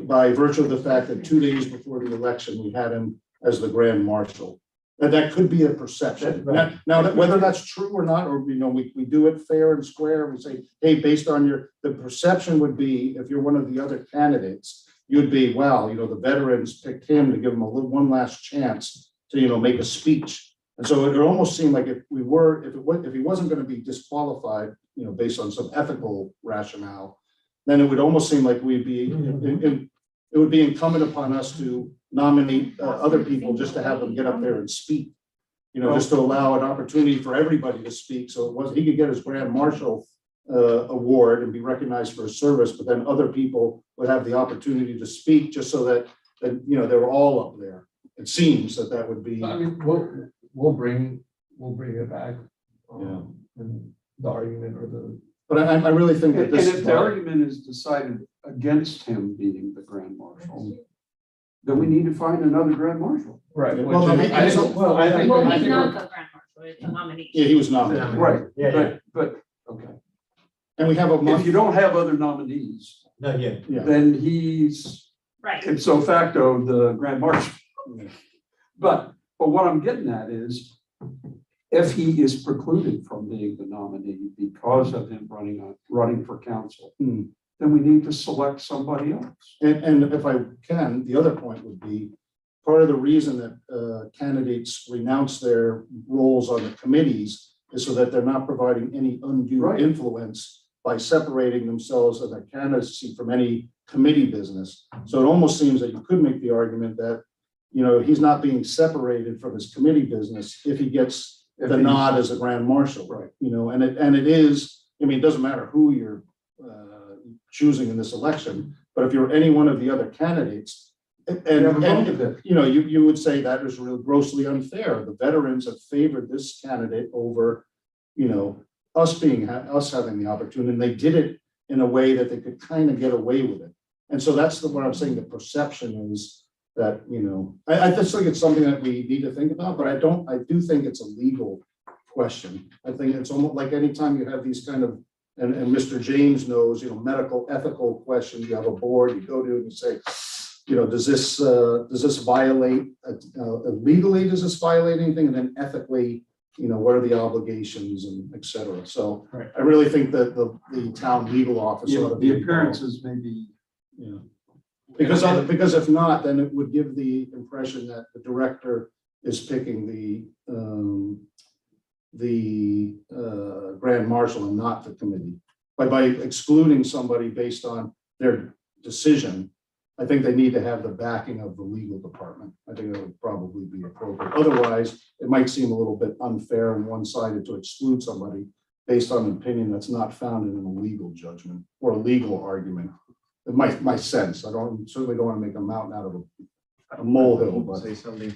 by virtue of the fact that 2 days before the election, we had him as the grand marshal. And that could be a perception. Now, whether that's true or not, or, we do it fair and square, we say, hey, based on the perception would be, if you're one of the other candidates, you'd be, wow, the veterans picked him to give him one last chance to, make a speech. And so it almost seemed like if he wasn't going to be disqualified, based on some ethical rationale, then it would almost seem like it would be incumbent upon us to nominate other people just to have them get up there and speak, just to allow an opportunity for everybody to speak. So he could get his grand marshal award and be recognized for his service, but then other people would have the opportunity to speak just so that they were all up there. It seems that would be. I mean, we'll bring it back. And the argument or the. But I really think that And if the argument is decided against him being the grand marshal, then we need to find another grand marshal. Right. Well, I He's think not the we're- grand marshal, it's a nomination. Yeah, he was nominated. Right, Yeah. but, okay. And we have a If month. you don't have other nominees, Not yet. Yeah. then he's Right. ipso facto the grand marshal. But But what I'm getting at is, if he is precluded from being the nominee because of him running for council, then we need to select somebody else. And if I can, the other point would be, part of the reason that candidates renounce their roles on the committees is so that they're not providing any undue Right. influence by separating themselves and their candidacy from any committee business. So it almost seems that you could make the argument that, he's not being separated from his committee business if he gets the nod as a grand marshal. Right. And it is, it doesn't matter who you're choosing in this election, but if you're any one of the other candidates, you would say that is really grossly unfair. The veterans have favored this candidate over, us having the opportunity, and they did it in a way that they could kind of get away with it. And so that's what I'm saying, the perception is that, I just think it's something that we need to think about, but I do think it's a legal question. I think it's almost like anytime you have these kind of, and Mr. James knows, medical ethical questions, you have a board, you go to and you say, does this violate, legally, does this violate anything? And then ethically, what are the obligations and et cetera. So Right. I really think that the town legal office. ought to be The involved. appearances maybe. Yeah. Because if not, then it would give the impression that the director is picking the grand marshal and not the committee. By excluding somebody based on their decision, I think they need to have the backing of the legal department. I think that would probably be appropriate. Otherwise, it might seem a little bit unfair and one-sided to exclude somebody based on an opinion that's not founded in a legal judgment or a legal argument. My sense, certainly don't want to make a mountain out of a molehill, but. Say something.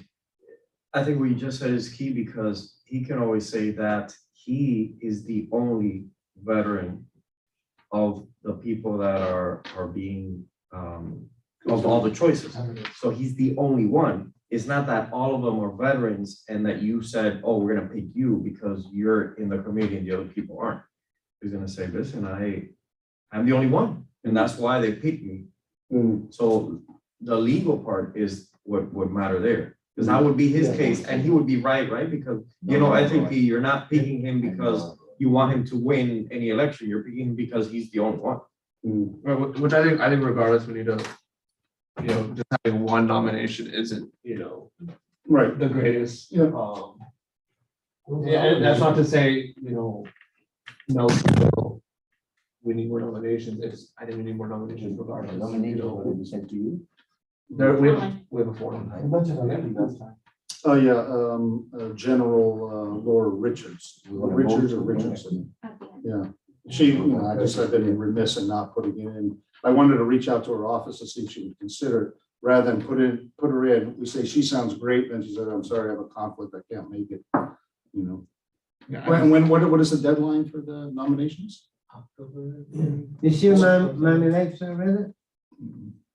I think what you just said is key, because he can always say that he is the only veteran of the people that are being, of all the choices. So he's the only one. It's not that all of them are veterans and that you said, oh, we're gonna pick you because you're in the committee and the other people aren't. He's gonna say, listen, I'm the only one, and that's why they picked me. So the legal part is what would matter there, because that would be his case, and he would be right? Because, I think you're not picking him because you want him to win any election. You're picking him because he's the only one. Which I think regardless, we need to, just having one nomination isn't, Right. the greatest. Yeah. And that's not to say, no, we need more nominations. I think we need more nominations regardless. Nomination will be sent to you. There, we have a forum. You mentioned a lady last time. Oh, yeah, General Laura Richards, Richards or Richardson. Yeah, I've been remiss in not putting it in. I wanted to reach out to her office to see if she would consider it, rather than put her in. We say, she sounds great, and she said, I'm sorry, I have a conflict, I can't make it, What is the deadline for the nominations? Is she my election resident?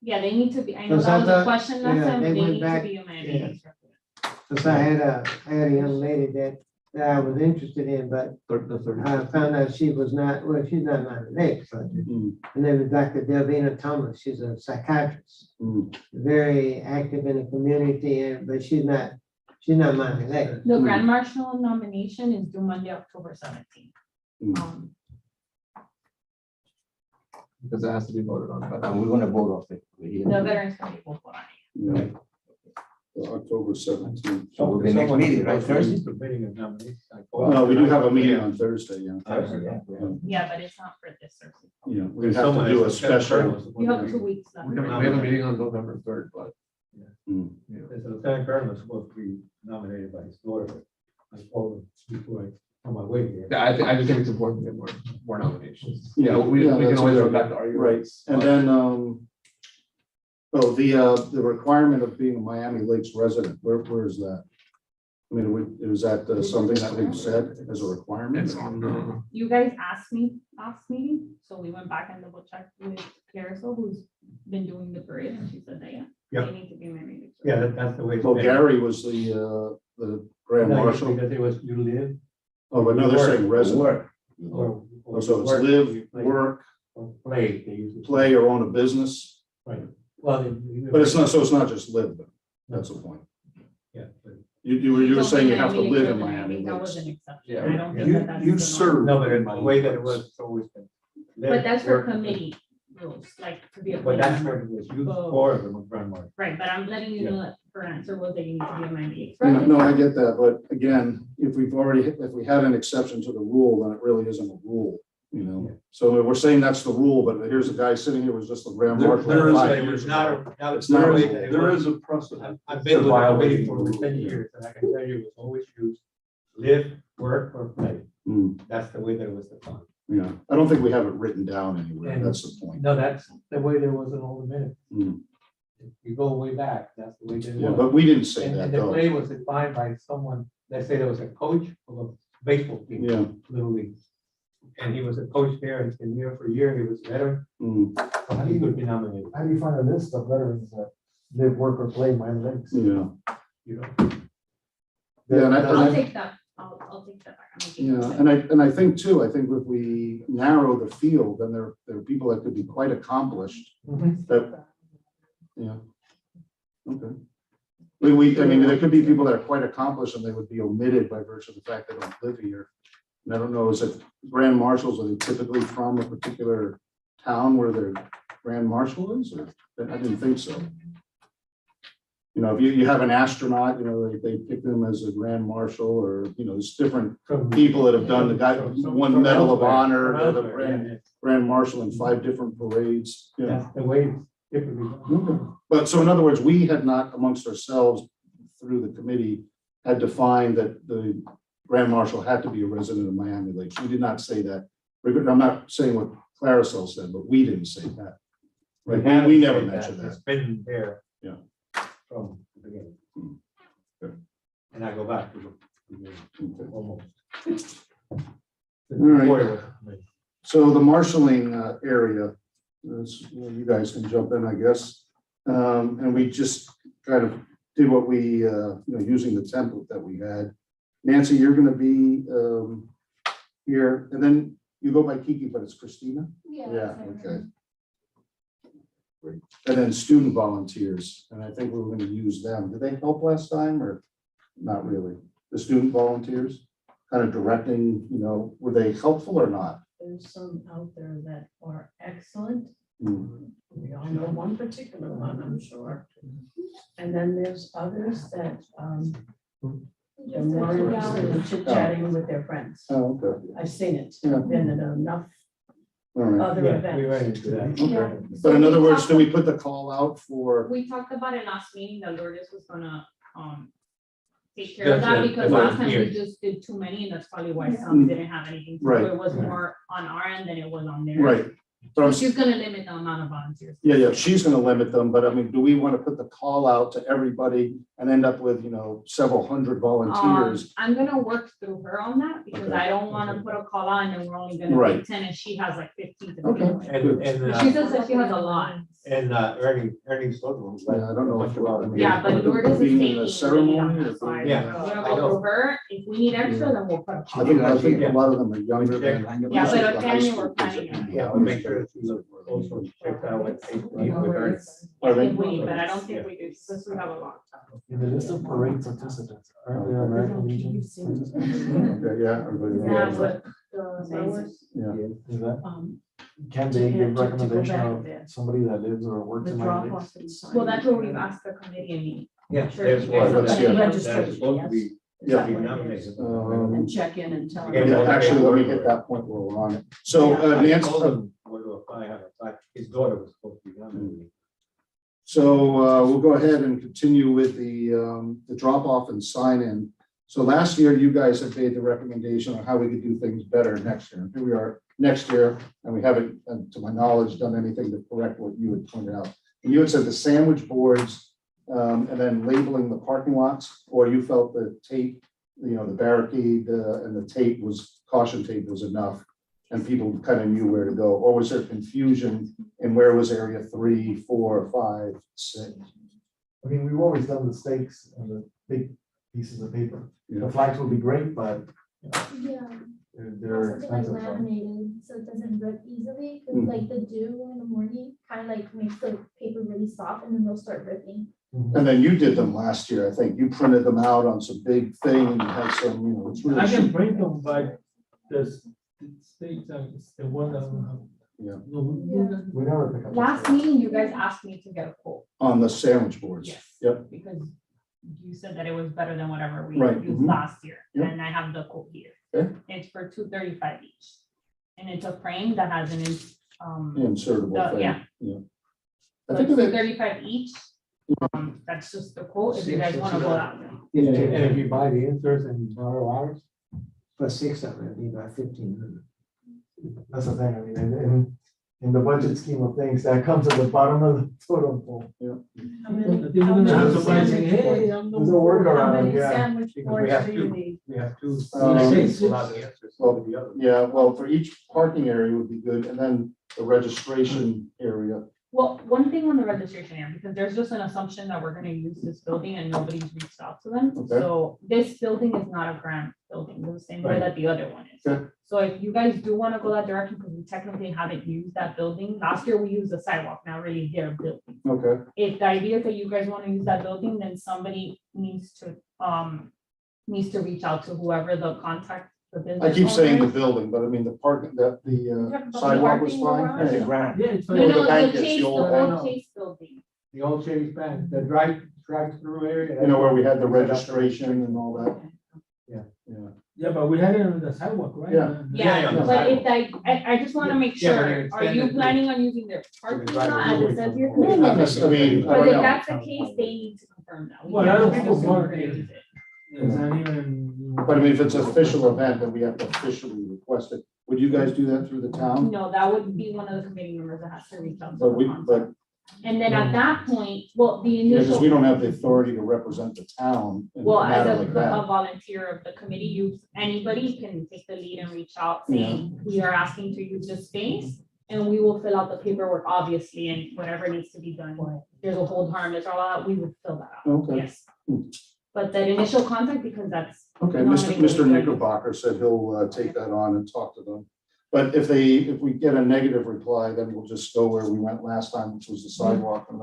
Yeah, they need to be, I know Because that I was a thought- question last yeah, time, they they went need to back- be a mandate. Because I had a young lady that I was interested in, but I found out she was not, she's not my elect. Her name is Dr. Delvina Thomas. She's a psychiatrist, very active in the community, but she's not my elect. The Grand Marshal nomination is due Monday, October 17th. Because it has to be voted on. And we're gonna vote off it. The Veterans Committee will vote on it. October 17th. So the next meeting, right, Thursday? No, we do have a meeting on Thursday, yeah. Yeah, but it's not for this Thursday. Yeah, we have to do a special. You have 2 weeks left. We have a meeting on November 3rd, but. So Lieutenant Colonel was supposed to be nominated by his daughter. I told him before I on my way here. Yeah, I just think it's important to get more nominations. Yeah, We yeah, can that's always good. go back to arguments. And then, the requirement of being a Miami Lakes resident, where is that? I mean, is that something that we've said as a requirement? It's on, You guys asked me last meeting, so we went back and double checked with Carousel, who's been doing the parade, and she said that, Yeah. they need to be married. Yeah, that's the way. Well, Gary was the grand marshal. Because it was you live. Oh, but no, they're saying resident. Or So it's work, live, you play, work, or play. They usually play, or own a business. Right. Well, But it's not, so it's not just live, then. That's the point. Yeah. But You were saying you have to live in I Miami think that was Lakes. an exception. Yeah. I don't think You, that that's. you the serve. No, but in the way that it Miami was, Lakes. it's always been. But that's for Work- committee rules, like to be a. But that's committee what member. it was used Oh. for, the grandma. Right, but I'm letting you know that her answer was that you need to be a Miami. No, I get that, but again, if we had an exception to the rule, then it really isn't a rule, you know? So we're saying that's the rule, but here's a guy sitting here who's just a grand There- marshal. there is But a- it was not, now it's There not. is- the way that it There was. is a precedent. I've been with the committee for Violating the 10 rule. years, and I can tell you, it was always used, live, work, or play. Hmm, That's the way that it was defined. yeah, I don't think we have it written down anywhere, that's the point. No, that's the way there was in all the minutes. Hmm, If you go way back, that's the way they yeah, was. but we didn't say And that and the though. play was defined by someone, let's say there was a coach of a baseball team, Yeah. Little League. And he was a coach there, and he's been here for a year, he was a veteran, Hmm, so he would be nominated, How do you find a list of veterans that live, work, or play in Miami Lakes? yeah, you know? Yeah, and I'll I, take that, I'll take that back. I'm making yeah, it. and I think too, I think if we narrow the field, then there are people that could be quite accomplished that, yeah. Okay. I mean, there could be people that are quite accomplished and they would be omitted by virtue of the fact they don't live here. And I don't know, is it grand marshals, are they typically from a particular town where their grand marshal is, or, I didn't think so. You know, if you have an astronaut, you know, they pick them as a grand marshal, or, you know, there's different From- people that have done the guy, from- one from medal of elsewhere, honor, from they're the elsewhere, yeah, yeah. grand marshal in 5 different parades, you know. That's the way it's typically done. Okay. But so in other words, we had not amongst ourselves through the committee had defined that the grand marshal had to be a resident of Miami Lakes. We did not say that. I'm not saying what Claricel said, but we didn't say that. Right? have We never said mentioned that. It's been there. Yeah. From the beginning. Good. And I go back to the beginning, Okay. almost. right. Before it was a committee. So the marshaling area, you guys can jump in, I guess. And we just kind of did what we, using the template that we had. Nancy, you're gonna be here, and then you go by Kiki, but it's Christina? Yeah, okay. Great. And then student volunteers, and I think we were gonna use them. Did they help last time, or not really? The student volunteers, kind of directing, were they helpful or not? There's some out there that are excellent. Hmm. We all know one particular one, I'm sure. And then there's others that, they're more interested in chit chatting with their friends. Oh, okay. I've seen it, Yeah. been at enough All right. other Yeah, we ran events. into that. Okay. So But in other we words, talked- do we put the call out for? We talked about it last meeting, that Lourdes was gonna, take care of that, That's it, because that's last time we volunteers. just did too many, and that's probably why some didn't have anything. to do. Right. It was more on our end than it was on theirs. Right. But So I'm- she's gonna limit the amount of volunteers. Yeah, she's gonna limit them, but I mean, do we want to put the call out to everybody and end up with, several hundred volunteers? I'm gonna work through her on that, because Okay. I don't wanna put a call on and we're only gonna Right. pick 10, and she has like 15 to Okay. begin with. And, She says that she has a lot. Ernie Soto. Yeah, I don't know much about it. Yeah, but Lourdes is Being in taking the the lead ceremony on or that, so being- Yeah. I'm gonna I go know. through her. If we need extra, then we'll put a call. I think a lot of them are younger than. Yeah, but the high again, school we're kids planning that on- can Yeah, I'll make sure she also checked out what they need with her. If we need, but I don't think we do, since we have a lot. In the list of parade participants, aren't there American Legion participants? Okay, yeah. everybody Yeah, knows. but the Star Wars, Yeah. Is that, Um, can they To give go recommendation back a of bit. somebody that lives or works The in drop Miami off Lakes? and sign. well, that's what we've asked the committee, and me. Yeah, Sure, there's you one. guys are- They're Registration, supposed to be Yeah. nominated. And check in and tell Yeah, them. Yeah, actually, let me hit that point where we're on it. So I Nancy, told him where to apply, how to apply. His daughter was supposed to be nominated. so we'll go ahead and continue with the drop off and sign in. So last year, you guys had made the recommendation on how we could do things better next year. Here we are next year, and we haven't, to my knowledge, done anything to correct what you had pointed out. And you had said the sandwich boards, and then labeling the parking lots, or you felt the tape, the barricade and the tape was, caution tape was enough, and people kind of knew where to go, or was there confusion in where was area 3, 4, 5, 6? I mean, we've always done the stakes and the big pieces of paper. Yeah. The flags would be great, but Yeah. They're Something like expensive. so- laminated, so it doesn't rip easily, cause Mm. like the dew in the morning kind of like makes the paper really soft and then they'll start ripping. And then you did them last year, I think. You printed them out on some big thing and you had some, you know, it's really I can cheap. print them, but the state, it's the one that. Yeah. No, we do that. We never pick up. Last meeting, you guys asked me to get a quote. On the sandwich boards. Yes. Yep. Because you said that it was better than whatever we Right, used mhm. last year, Yep. and I have the quote here. Okay. It's for $235 each. And it's a frame that has Insertable thing. yeah. Yeah. I So think it's that, $235 each. That's just the quote, if you guys wanna go that way. And if you buy the inserts and you borrow ours, For 6 of them, it'd be about 1,500. that's the thing, I mean, in the budget scheme of things, that comes at the bottom of the totem pole. How many- I think we're how gonna have many somebody saying, sandwich hey, boards- I'm There's a no. How workaround, many yeah. sandwich Because we boards have do you two. need? We have two. Six. A lot of the answers to the other. yeah, well, for each parking area would be good. And then the registration area. Well, one thing on the registration area, because there's just an assumption that we're gonna use this building and nobody's reached out to them. Okay. So this building is not a grant building, the same way Right. that the other one is. Okay. So if you guys do wanna go that direction, because we technically haven't used that building, last year we used the sidewalk, not really their building. Okay. If the idea is that you guys wanna use that building, then somebody needs to reach out to whoever the contact, the business. I keep saying the owner is. building, but I mean, the park, the talking about the sidewalk was parking fine. garage? Yeah, Grant. Yeah, it's No, fine. the no, bank the is Chase, the the old old bank. Chase building. The old Chase Bank, the drive-through area. You know, where we had the registration and all that. Yeah. Yeah. Yeah, but we had it on the sidewalk, right? Yeah. Yeah, yeah. but if I just wanna make Yeah, but sure, they're are you extended. planning on using their parking lot as it says here? Well, not necessarily, I mean, I But don't if know. that's the case, they need to confirm that. We Well, can't other just people assume want we're gonna it. use it. It's not even. But I mean, if it's an official event, then we have to officially request it. Would you guys do that through the town? No, that would be one of the committee members that has to reach out to But the we, contact. but, And then at that point, well, the yeah, because we initial, don't have the authority to represent the town in a well, as matter a like a that. volunteer of the committee, anybody can take the lead and reach out saying, we are asking to use this space. And we will fill out the paperwork, obviously, and whatever needs to be done. There's a hold harmless, all that, we would fill that out, Okay. yes. But that initial contact, because that's. Okay, normally Mr. what we do. Knickerbocker said he'll take that on and talk to them. But if we get a negative reply, then we'll just go where we went last time, which was the sidewalk and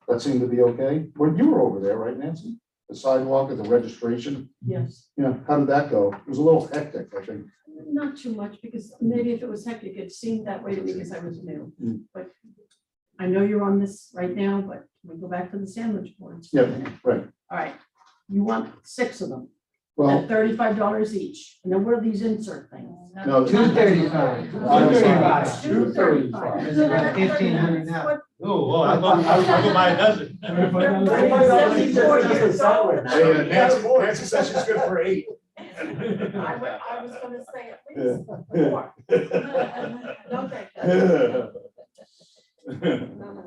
that seemed to be okay. Well, you were over there, right, Nancy? The sidewalk and the registration, Yes, yeah, how did that go? It was a little hectic, I think. not too much, because maybe if it was hectic, it seemed that way to me because I was new. Mm. But I know you're on this right now, but we go back to the sandwich boards. Yeah, right. All right, you want 6 of them Well, at $35 each. And then what are these insert things? no. $235. $235. $235. It's about 1,500 now. Oh, well, I go buy a dozen. Hey, Nancy says she's good for 8. I was gonna say at least Yeah. 4. Don't take that. No.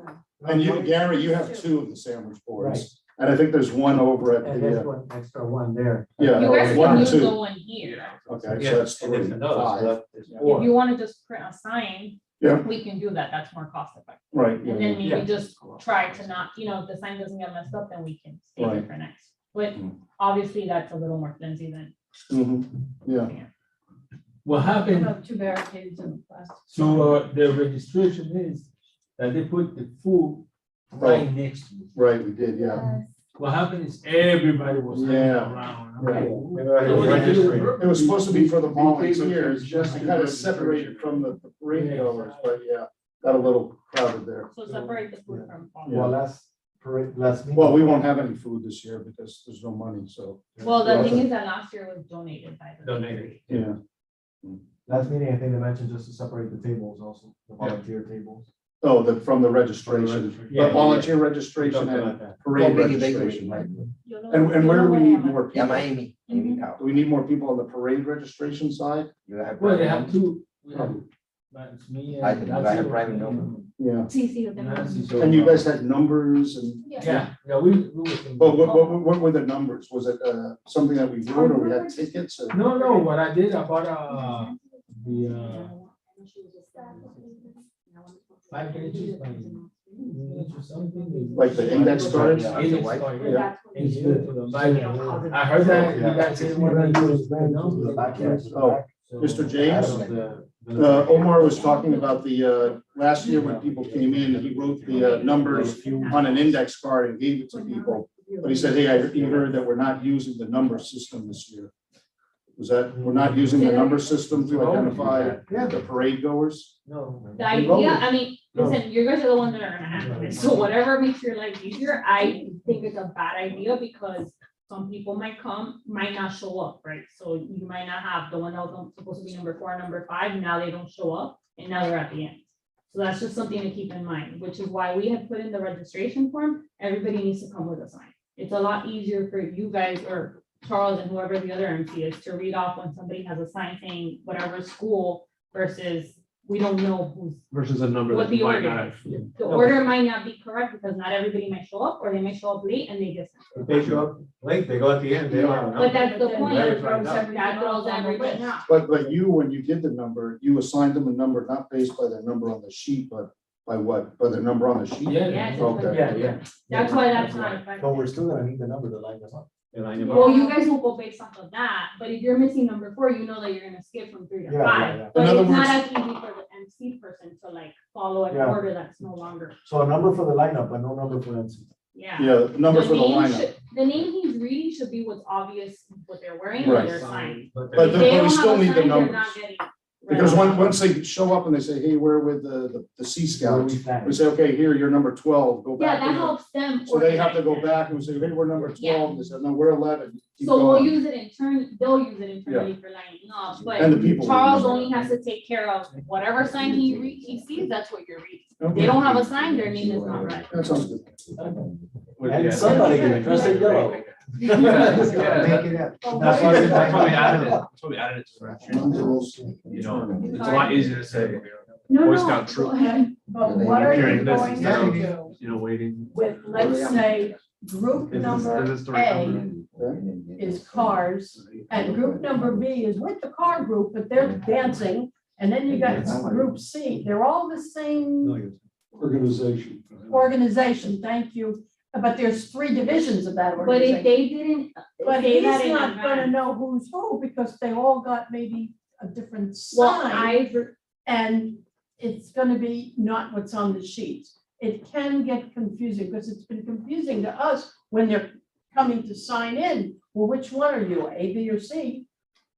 And you, Gary, you have 2 of the sandwich Right. boards, and I think there's one over at And there's the, one extra one there. yeah, You guys one can or use the 2. one here. Okay, Yeah, so that's and there's 3, another, so 5. that's If four. you wanna just print a sign. Yeah. We can do that, that's more cost effective. Right, And yeah, then yeah. maybe just try to not, if the sign doesn't get messed up, then we can save Right. it for next. But Mm. obviously, that's a little more flimsy than. Mhm, yeah. What How happened, about 2 barricades and plastic? so the registration is that they put the food right next to it. Right, we did, yeah. What happened is everybody was hanging Yeah. around. Right. Okay. It was supposed to be for the volunteers, just to kind of separate it from the parade goers, but yeah, got a little crowded there. So separate the food from. Well, last meeting. Well, we won't have any food this year because there's no money, so, Well, the thing is that last year was donated by the. Donated. yeah. Last meeting, I think they mentioned just to separate the tables also, the volunteer tables. Oh, from the registration, Yeah. but volunteer registration and parade Company registration, bakery. right? And where do we need more Yeah, people? Miami. Do we need more people on the parade registration side? You have. Well, they have 2. we have- but it's me and I have Nancy. private number. Yeah, CC with them. Nancy, so- and you guys had numbers and, Yeah, we were. but what were the numbers? Was it something that we wrote or we had tickets or? No, what I did, I bought the 5 pages, or something. Like the index cards? Index card, yeah. Yeah. Instead of the Bible. I heard that you guys didn't want to use the numbers. Oh, Mr. James? Omar was talking about the, last year when people came in, he wrote the numbers on an index card and gave it to people. But he said, hey, I heard that we're not using the number system this year. Was that, we're not using the number system to identify the parade goers? No. The idea, I mean, listen, you guys are the ones that are gonna handle this, so whatever makes your life easier, I think it's a bad idea because some people might come, might not show up, right? So you might not have the one that was supposed to be number 4, number 5, now they don't show up, and now they're at the end. So that's just something to keep in mind, which is why we had put in the registration form, everybody needs to come with a sign. It's a lot easier for you guys or Charles and whoever the other MC is to read off when somebody has a sign saying whatever school versus we don't know who's, Versus a number what that the you might order not is. have. The order might not be correct because not everybody might show up or they may show up late and they just. If they show up late, they go at the end, they don't have a number. But that's the point, That that is right now. throws everybody off. But you, when you did the number, you assigned them a number not based by their number on the sheet, but by what? By their number on the sheet? Yeah, Okay. Yeah. That's why that's not But effective. we're still gonna need the number to line them up. They line them up. Well, you guys will go based off of that, but if you're missing number 4, you know that you're gonna skip from 3 to 5. Yeah. But In other it's not words- as easy for the MC person to like follow an Yeah. order that's no longer, So a number for the lineup, but no number for MC. yeah. Yeah, the number for the name lineup. should- The name he's reading should be what's obvious, what they're wearing or Right. their sign. But But If they we don't still have a need the sign, they're numbers. not getting Because read. once they show up and they say, hey, we're with the Sea Scouts, we say, okay, here, you're number 12, go Yeah, back. that to the-" helps them. So they have to go organize it. back and say, hey, we're number 12. Yeah. And they said, no, we're 11. Keep So we'll going. use it they'll use it internally for lining up, And the but people will Charles use it. only has to take care of whatever sign he sees, that's what you're reading. If Okay. they don't have a sign, their name is not right. That sounds good. And somebody can dress in yellow. Make it up. That's why we added it. That's why we added it to the registration. You know, it's a lot easier to say, No, Boy no, Scout go troop. ahead. But what are you Carrying this going instead to of, do you know, waiting. with, let's say, group number Is this the right A number? is cars, and group number B is with the car group, but they're dancing, and then you got group C, they're all the same Organization. organization, thank you, but there's 3 divisions of that But if organization. they didn't But say he's that in not gonna advance. know who's who, because they all got maybe a different Well, sign, and it's gonna be not what's on the sheets. It can get confusing, because it's been confusing to us when they're coming to sign in. Well, which one are you, A, B, or C?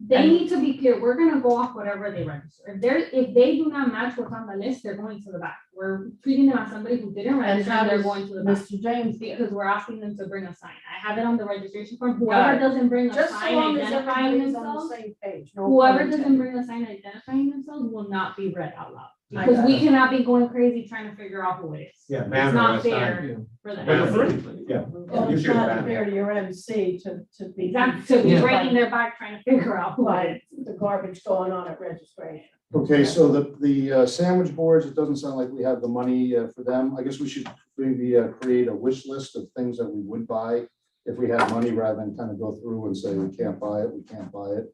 They need to be clear, we're gonna go off whatever they register. If they do not match what's on the list, they're going to the back. We're treating them as somebody who didn't And register, how and they're does going to the back. Mr. James, Because we're asking them to bring a sign. I have it on the registration form. Whoever it. doesn't bring a just so sign long as identifying everybody's on the themselves, same page. no whoever pun doesn't intended. bring a sign identifying themselves will not be read out loud. I Because got we it. cannot be going crazy trying to figure out who it is. Yeah. It's not fair for the Banner. MC. Yeah. Well, You it's should not ban it. fair to your MC to be. Exactly, to be breaking their back trying to figure out who it By is. the garbage going on at registration. Okay, so the sandwich boards, it doesn't sound like we have the money for them. I guess we should maybe create a wish list of things that we would buy if we had money, rather than kind of go through and say, we can't buy it, we can't buy it.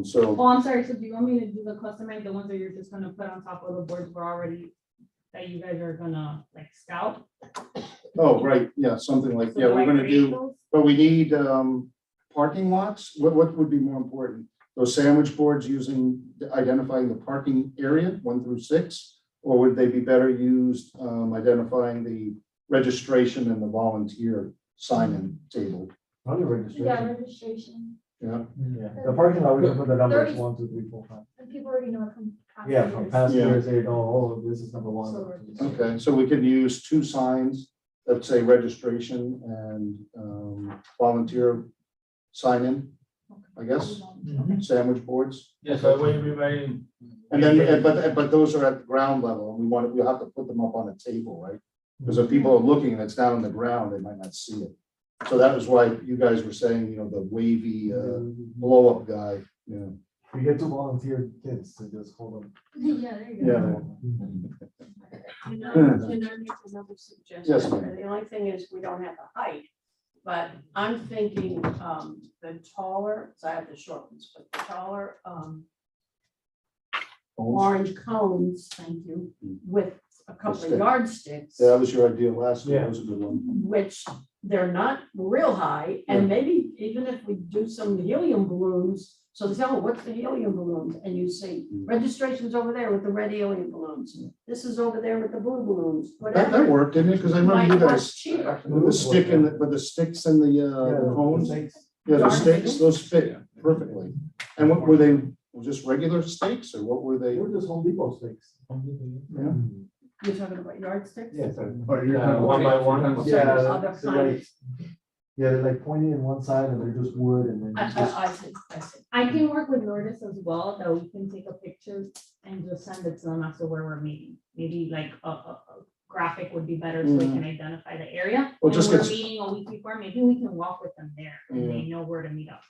So, Oh, I'm sorry, so do you want me to do the customized, the ones that you're just gonna put on top of the boards we're already, that you guys are gonna like scout? oh, right, yeah, something like, So yeah, do we're I gonna create do, those? but we need parking lots. What would be more important? Those sandwich boards using, identifying the parking area, 1 through 6? Or would they be better used identifying the registration and the volunteer sign-in table? Only Yeah, registration. registration. Yeah, Yeah, the parking lot, we can put the numbers 30. 1, 2, 3, 4, 5. And people already know it from past Yeah, from years. past Yeah. years, they know, oh, this is number 1. So okay, so we could use 2 signs that say registration and volunteer sign-in, I guess, sandwich boards. Yes, so when everybody. And then, but those are at the ground level, and we'll have to put them up on a table, right? Because if people are looking and it's down on the ground, they might not see it. So that was why you guys were saying, the wavy blow up guy, We get 2 volunteer kids to just hold them. Yeah, there you go. yeah. Can I make another suggestion? Yes, ma'am. The only thing is, we don't have the height, but I'm thinking, the taller, so I have the short ones, but the taller, orange cones, thank you, with a couple of yardsticks, Yeah, that was your idea last year, Yeah. that was a good one. which they're not real high, and maybe even if we do some helium balloons, So they say, oh, what's the helium balloons? And you say, registration's over there with the red helium balloons. This is over there with the blue balloons, That whatever. worked, didn't it? Because I remember you Might guys, cost cheaper. with the stick and, with the sticks and the cones. Yeah, the stakes, those fit perfectly. And what were they, just regular stakes or what were they? They were just Home Depot stakes. Yeah. You're talking about yardsticks? Yes. Or you're talking One by about one. six- Yeah, Other they're like, kinds. yeah, they're like pointy in one side and they're just wood and then. I you just- see, I see. I can work with Lourdes as well, that we can take a picture and just send it to them after where we're meeting. Maybe like a graphic would be better so they can identify the area. Well, And just we're gets- meeting a week before, maybe we can walk with them there and they know where to meet up.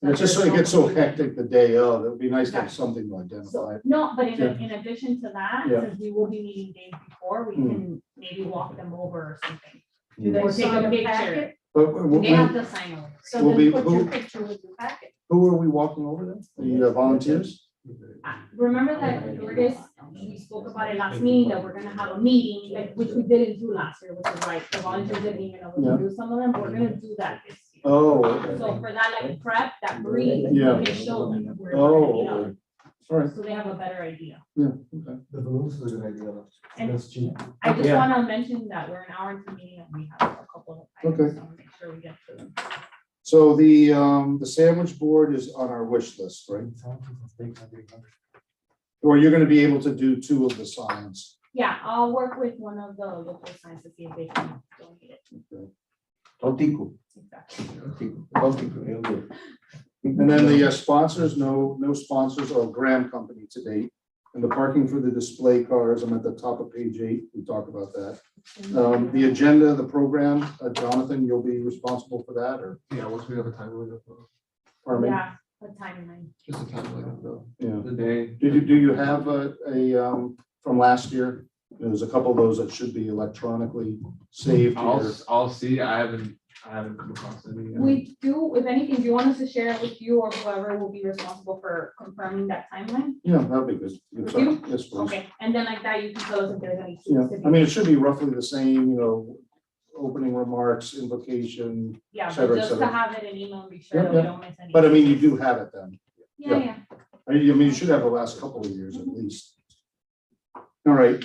And it's just so it gets so hectic the day of, it'd be nice to have Right. something to identify. No, but Yeah. in addition to that, Yeah. since we will be meeting days before, we can maybe walk them over or something. Do they Or take sign a a picture. packet? But They have to sign over. So Will be then put your who- picture with your packet. who are we walking over then? The volunteers? Remember that Lourdes, we spoke about it last meeting, that we're gonna have a meeting, like, which we didn't do last year, which is right, the volunteers didn't even know what to do, some of them, we're gonna do that this year. Oh, okay. So for that, like prep, that brief, Yeah. we can show them where we're Oh, gonna meet up, okay. All right, so they have a better idea. yeah, okay. The balloons is a good idea. And That's cheap. I just Yeah. wanna mention that we're an hour into meeting and we have a couple of items, Okay. so make sure we get to them. So the sandwich board is on our wish list, right? Or you're gonna be able to do 2 of the signs. Yeah, I'll work with one of the local signs to see if they can donate it. Tontico, Exactly. Tontico, it'll do. And then the sponsors, no sponsors or Graham Company to date. And the parking for the display cars, I'm at the top of page 8, we talk about that. The agenda, the program, Jonathan, you'll be responsible for that, or, Yeah, once we have a timeline of, pardon me? Yeah, a timeline. just a timeline of Yeah. the day. Do you have from last year? There's a couple of those that should be electronically saved here. I'll see, I haven't come across any. We do, if anything, do you want us to share it with you or whoever will be responsible for confirming that timeline? Yeah, that'd be good. With you? Yes, please. Okay, and then like that, you can tell us if there's any. Yeah, specific- I mean, it should be roughly the same, opening remarks, invocation, Yeah, et cetera, but et just to cetera. have it in email and be sure Yeah, that we yeah. don't miss any. But I mean, you do have it then. Yeah, yeah. I mean, you should have the last couple of years at least. All right,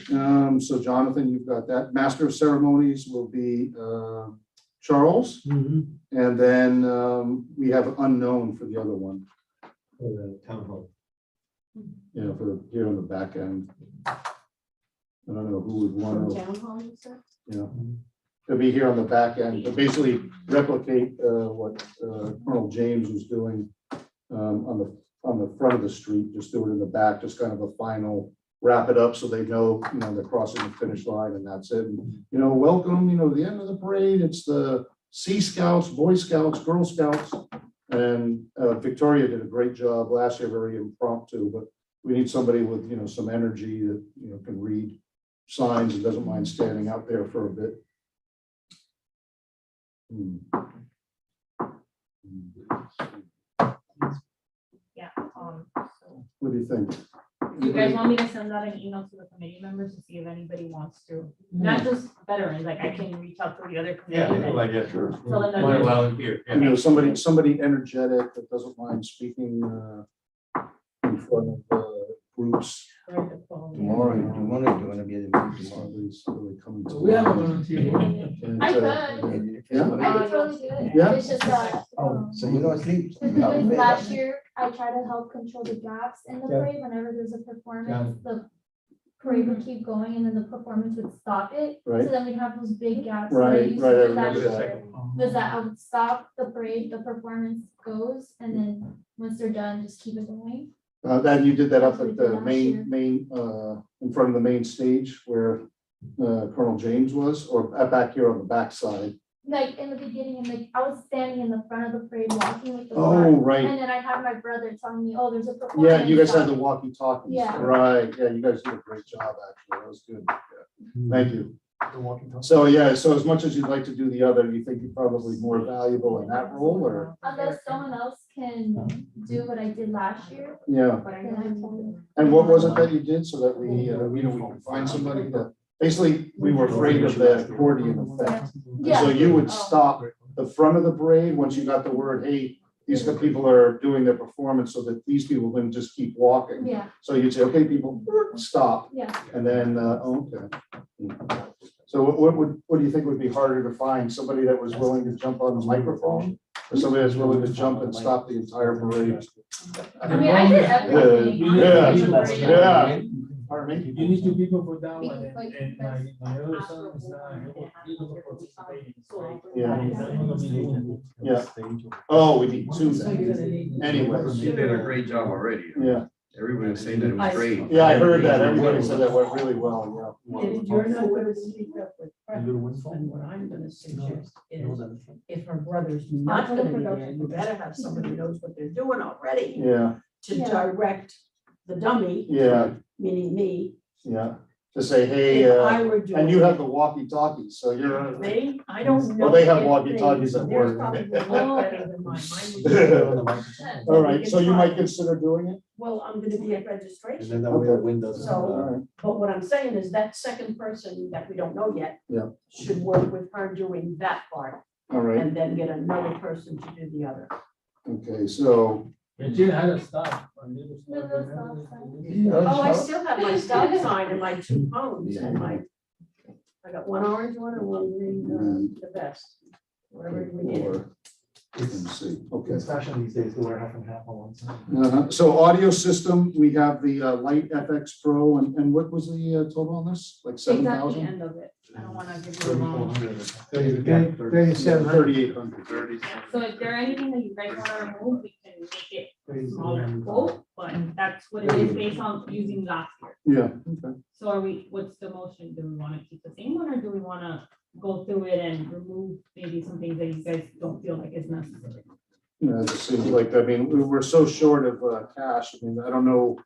so Jonathan, you've got that. Master of Ceremonies will be Charles. And then we have unknown for the other one, For the town hall. for the, here on the back end. I don't know who would want to, Town hall, you said? it'll be here on the back end, but basically replicate what Colonel James was doing on the front of the street, just do it in the back, just kind of a final wrap it up so they know, they're crossing the finish line and that's it. And, welcome, the end of the parade, it's the Sea Scouts, Boy Scouts, Girl Scouts. And Victoria did a great job last year, very impromptu, but we need somebody with, some energy that, can read signs and doesn't mind standing out there for a bit. Yeah, so, What do you think? do you guys want me to send out an email to the committee members to see if anybody wants to, not just veterans, like I can reach out to the other committees and yeah, sure. tell them that Wanna they're- volunteer, yeah. Somebody energetic that doesn't mind speaking in front of groups. Tomorrow, you're gonna be at the meeting tomorrow. Somebody's really coming to We have a mind. volunteer. And, I uh, could. Yeah? I could totally do it. Yeah? It's just that, So you don't sleep. because last year, I try to help control the gaps in the Yeah. parade whenever there's a performance, the parade would keep going and then the performance would stop it. Right. So then we'd have those big gaps. that I Right, used right, to I do last remember that. year. Was that I would stop the parade, the performance goes, and then once they're done, just keep it going. That you did that up That's at what we the did last year. main, in front of the main stage where Colonel James was, or back here on the backside. Like in the beginning, and like I was standing in the front of the parade walking with the Oh, flag. right. And then I had my brother telling me, oh, there's a performance. Yeah, you guys had on." the walkie talkies. Yeah. Right, yeah, you guys did a great job, actually. That was good. Yeah. Thank you. The walking talk. So, so as much as you'd like to do the other, you think you're probably more valuable in that role, or? Unless someone else can do what I did last year. Yeah. But I then know I told them. And what was it that you did so that we can find somebody to, basically, we were afraid of the accordion effect. And Yeah. so you would Oh. stop the front of the parade once you got the word, hey, these people are doing their performance so that these people can just keep walking. Yeah, So you'd say, okay, people, stop, yeah. and then, okay. So what do you think would be harder to find? Somebody that was willing to jump on the microphone? Or somebody that's willing to jump and stop the entire parade? I mean, I did everything. Yeah. Pardon me? You need two people for that one, Like, and my other son is, he's not participating, so. Yeah. he's not gonna be doing it. Yeah. Oh, we need two So you're gonna then. need. Anyways. You did a great job already. Yeah, Everybody was saying that it was great. yeah, I heard that. Everybody said that went really well, And you're not gonna speak up with preference, and what I'm gonna suggest is, if her brother's not gonna be there, you better have somebody who knows what they're doing already yeah. to Yeah. direct the dummy, Yeah, meaning me. yeah. To say, hey, If I were doing. and you have the walkie-talkies, so you're. Me, I don't know. Well, they have if walkie-talkies at theirs work. probably more better than mine. Mine was- All right, so you might consider doing it? Well, I'm gonna be at And registration, then that way the wind doesn't. So- All right. but what I'm saying is that second person that we don't know yet. Yeah. Should work with her doing that part, All right, and then get another person to do the other. okay, so. And she had a stop. Oh, I still have my stop sign and my two phones and my, I got one orange one and one green, the best, whatever we need. Or- Let me see, okay. It's fashion these days to wear half and half on one side. So audio system, we have the Light FX Pro, and what was the total on this? Like It's at the 7,000? end of it. I don't wanna give you a wrong. 3,800. So if there anything that you guys wanna remove, we can make it smaller quote, but that's what it is based on using last year. Yeah, okay. So are we, what's the motion? Do we wanna keep the same one or do we wanna go through it and remove maybe some things that you guys don't feel like is necessary? Yeah, it just seems like, I mean, we're so short of cash. I mean, I don't know,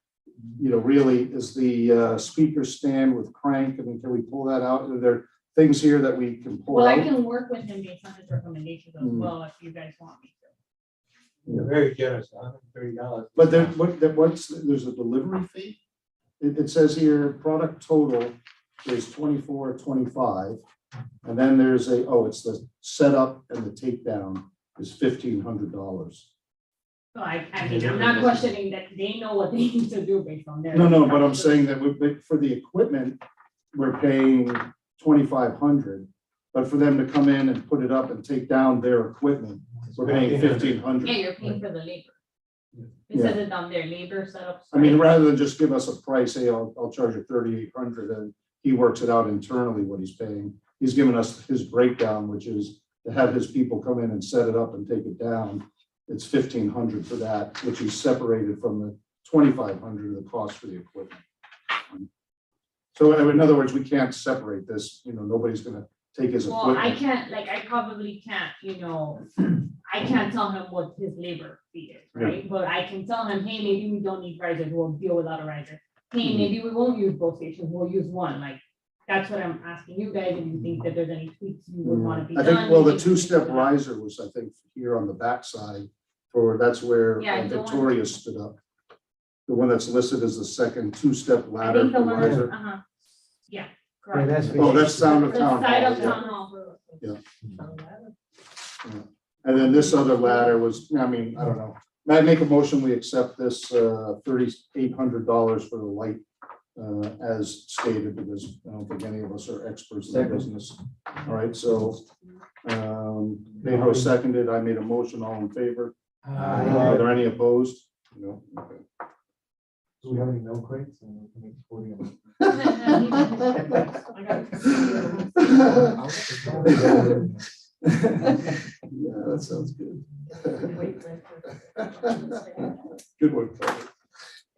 really, is the speaker stand with crank? I mean, can we pull that out? Are there things here that we can pull Well, I out? can work with him based on his recommendations as Mm. well, if you guys want me to. Very generous, $130. But then there's a delivery fee? It says here, product total is 24.25. And then there's it's the setup and the takedown is $1,500. So I mean, I'm not questioning that they know what they need to do based on their. No, but I'm saying that for the equipment, we're paying 2,500. But for them to come in and put it up and take down their equipment, we're paying Yeah, 1,500. you're paying for the labor. It Yeah. says it down there, labor setup. I mean, rather than just give us a price, hey, I'll charge you 3,800, and he works it out internally what he's paying. He's given us his breakdown, which is to have his people come in and set it up and take it down. It's 1,500 for that, which is separated from the 2,500 of the cost for the equipment. So in other words, we can't separate this, nobody's gonna take his Well, I equipment. can't, like, I probably can't, I can't tell him what his labor fee is, right? But I can tell him, hey, maybe we don't need risers, we'll deal without a riser. Hey, maybe we won't use both stations, we'll use one, like, that's what I'm asking you guys, if you think that there's any tweaks you would want to be I done. think, well, the maybe we can two-step do that. riser was, I think, here on the backside, that's where Yeah, the one- Victoria stood up. The one that's listed as the second two-step I ladder think the for one, riser. yeah, Yeah, correct. that's. Oh, that's sound of The town side hall, of yeah. town hall. And then this other ladder was, I mean, I don't know. May I make a motion, we accept this $3,800 for the light as stated, because I don't think any of us are experts in the business. All right, so Pedro seconded, I made a motion, all in favor. Are there any opposed? No. Okay. Do we have any milk crates? And we can make 40 of them. Yeah, that sounds good. Good one, Kelly.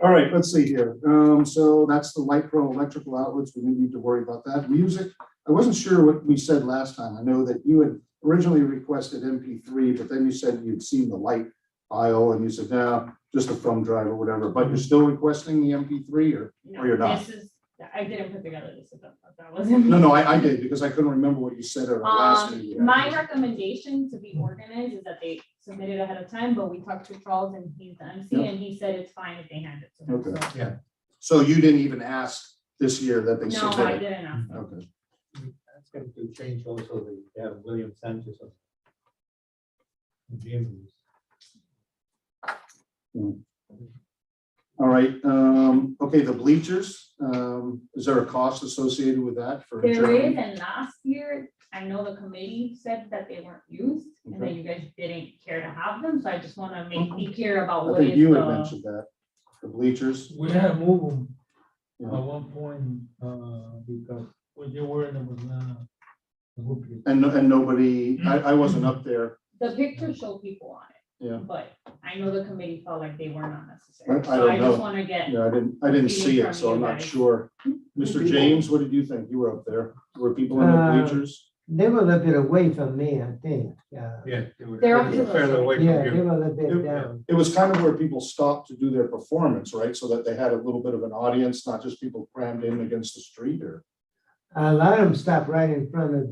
All right, let's see here. So that's the Light Pro electrical outlets. We didn't need to worry about that. Music, I wasn't sure what we said last time. I know that you had originally requested MP3, but then you said you'd seen the light aisle and you said, no, just a thumb drive or whatever, but you're still requesting the MP3 or you're not? This is, I didn't put together this, that wasn't. No, I did because I couldn't remember what you said at our last meeting. My recommendation to be organized is that they submit it ahead of time, but we talked to Charles and he's the MC Yeah. and he said it's fine if they hand it to him. Okay. So- Yeah. So you didn't even ask this year that they No, I submitted? didn't ask. Okay. That's going to change also the, William Sanchez of James. All right, okay, the bleachers, is there a cost associated with that for? There is, Germany? and last year, I know the committee said that they weren't used, and that you guys didn't care to have them, so I just wanna be clear about I what think is you had the. mentioned that, the bleachers. We had moved them Yeah. at one point, because when they were, there was not a good place. And nobody, I wasn't up there, The pictures show people on it. Yeah. But I know the committee felt like they were not necessary, I so don't I just know. wanna get, yeah, I didn't see Feeling it, so from I'm you not guys. sure. Mr. James, what did you think? You were up there. Were people in the bleachers? They were a little bit away from me, I think. Yeah. they were They're up to the fairly away from Yeah, you. they were a little bit It- down. It was kind of where people stopped to do their performance, right? So that they had a little bit of an audience, not just people crammed in against the street or. A lot of them stopped right in front of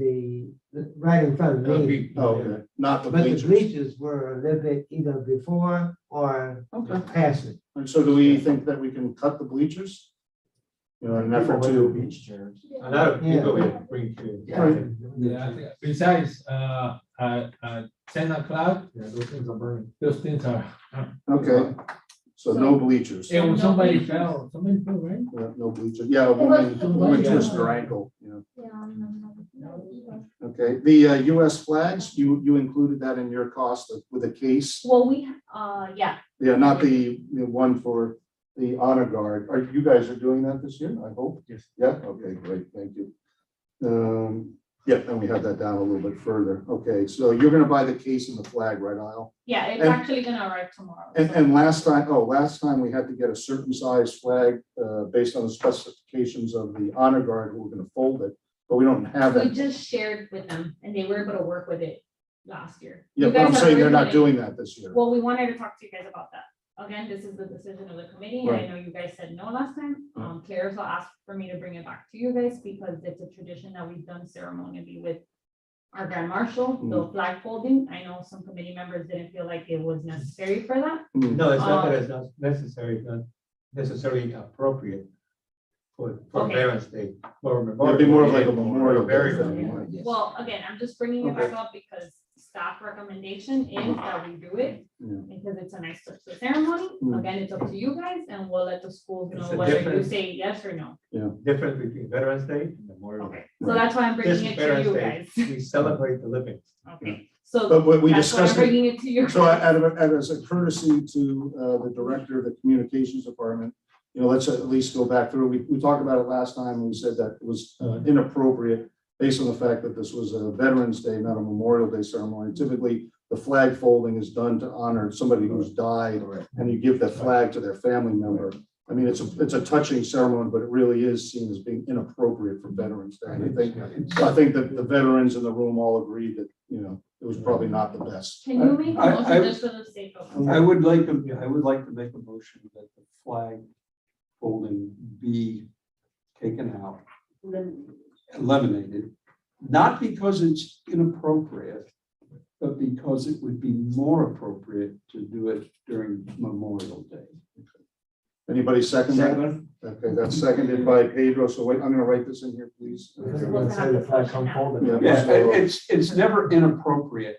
right in front of me. Oh, okay, not the But the bleachers. bleachers were a little bit either before or Okay. past it. And so do we think that we can cut the bleachers? You know, in an effort to. Beach chairs. A lot of people Yeah. will bring to. Yeah, I think, besides, at 10 o'clock, Yeah, those things are burning. those things are. Okay, so no bleachers. And when No somebody bleachers. fell, right? Yeah, no bleachers. Yeah, a woman twisted her ankle, yeah. Okay, the US flags, you included that in your cost with a case? well, yeah, Yeah, not the one for the honor guard. Are you guys are doing that this year, I hope? Yes. Yeah, okay, great, thank you. Yeah, and we have that down a little bit further. Okay, so you're gonna buy the case and the flag, right, Al? yeah, it's And- actually gonna arrive tomorrow. so- And last time we had to get a certain size flag, based on the specifications of the honor guard, who were gonna fold it, but we don't have We that. just shared with them, and they were able to work with it last year. Yeah, You but I'm guys had saying they're not originally- doing that this year. Well, we wanted to talk to you guys about that. Again, this is the decision of the committee, and I Right. know you guys said no last time. Carousel asked for me to bring it back to you guys because it's a tradition that we've done ceremonially with our Grand Marshal, the flag folding. I know some committee members didn't feel like it was necessary for that. No, it's not that it's not necessary, it's not necessarily appropriate for Okay. Veterans Day. It'd be more of like a Memorial Day Very thing. Yes. Well, again, I'm just bringing it back Okay. up because staff recommendation is that we do it Yeah. because it's a nice touch to the ceremony. Mm. Again, it's up to you guys, and we'll let the schools It's know a whether you different- say yes or no. Difference between Veterans Day and Memorial Day. Okay, so that's why I'm This bringing it to Veterans you Day, guys. we celebrate the living. Okay, so But what we that's why I'm discussed, it- bringing it to you. so as a courtesy to the director of the communications department, let's at least go back through. We talked about it last time, and we said that it was inappropriate based on the fact that this was a Veterans Day, not a Memorial Day ceremony. Typically, the flag folding is done to honor somebody who's died, and you give the flag to their family member. I mean, it's a touching ceremony, but it really is seen as being inappropriate for Veterans Day. And I think that the veterans in the room all agreed that, it was probably not the best. Can you make a I- motion just for the sake of? I would like to make a motion that the flag folding be taken out, eliminated, not because it's inappropriate, but because it would be more appropriate to do it during Memorial Day. Anybody second that? Okay, that's seconded by Pedro. So wait, I'm gonna write this in here, please. Because we're gonna say the flag come forward. Yeah. Yeah, it's never inappropriate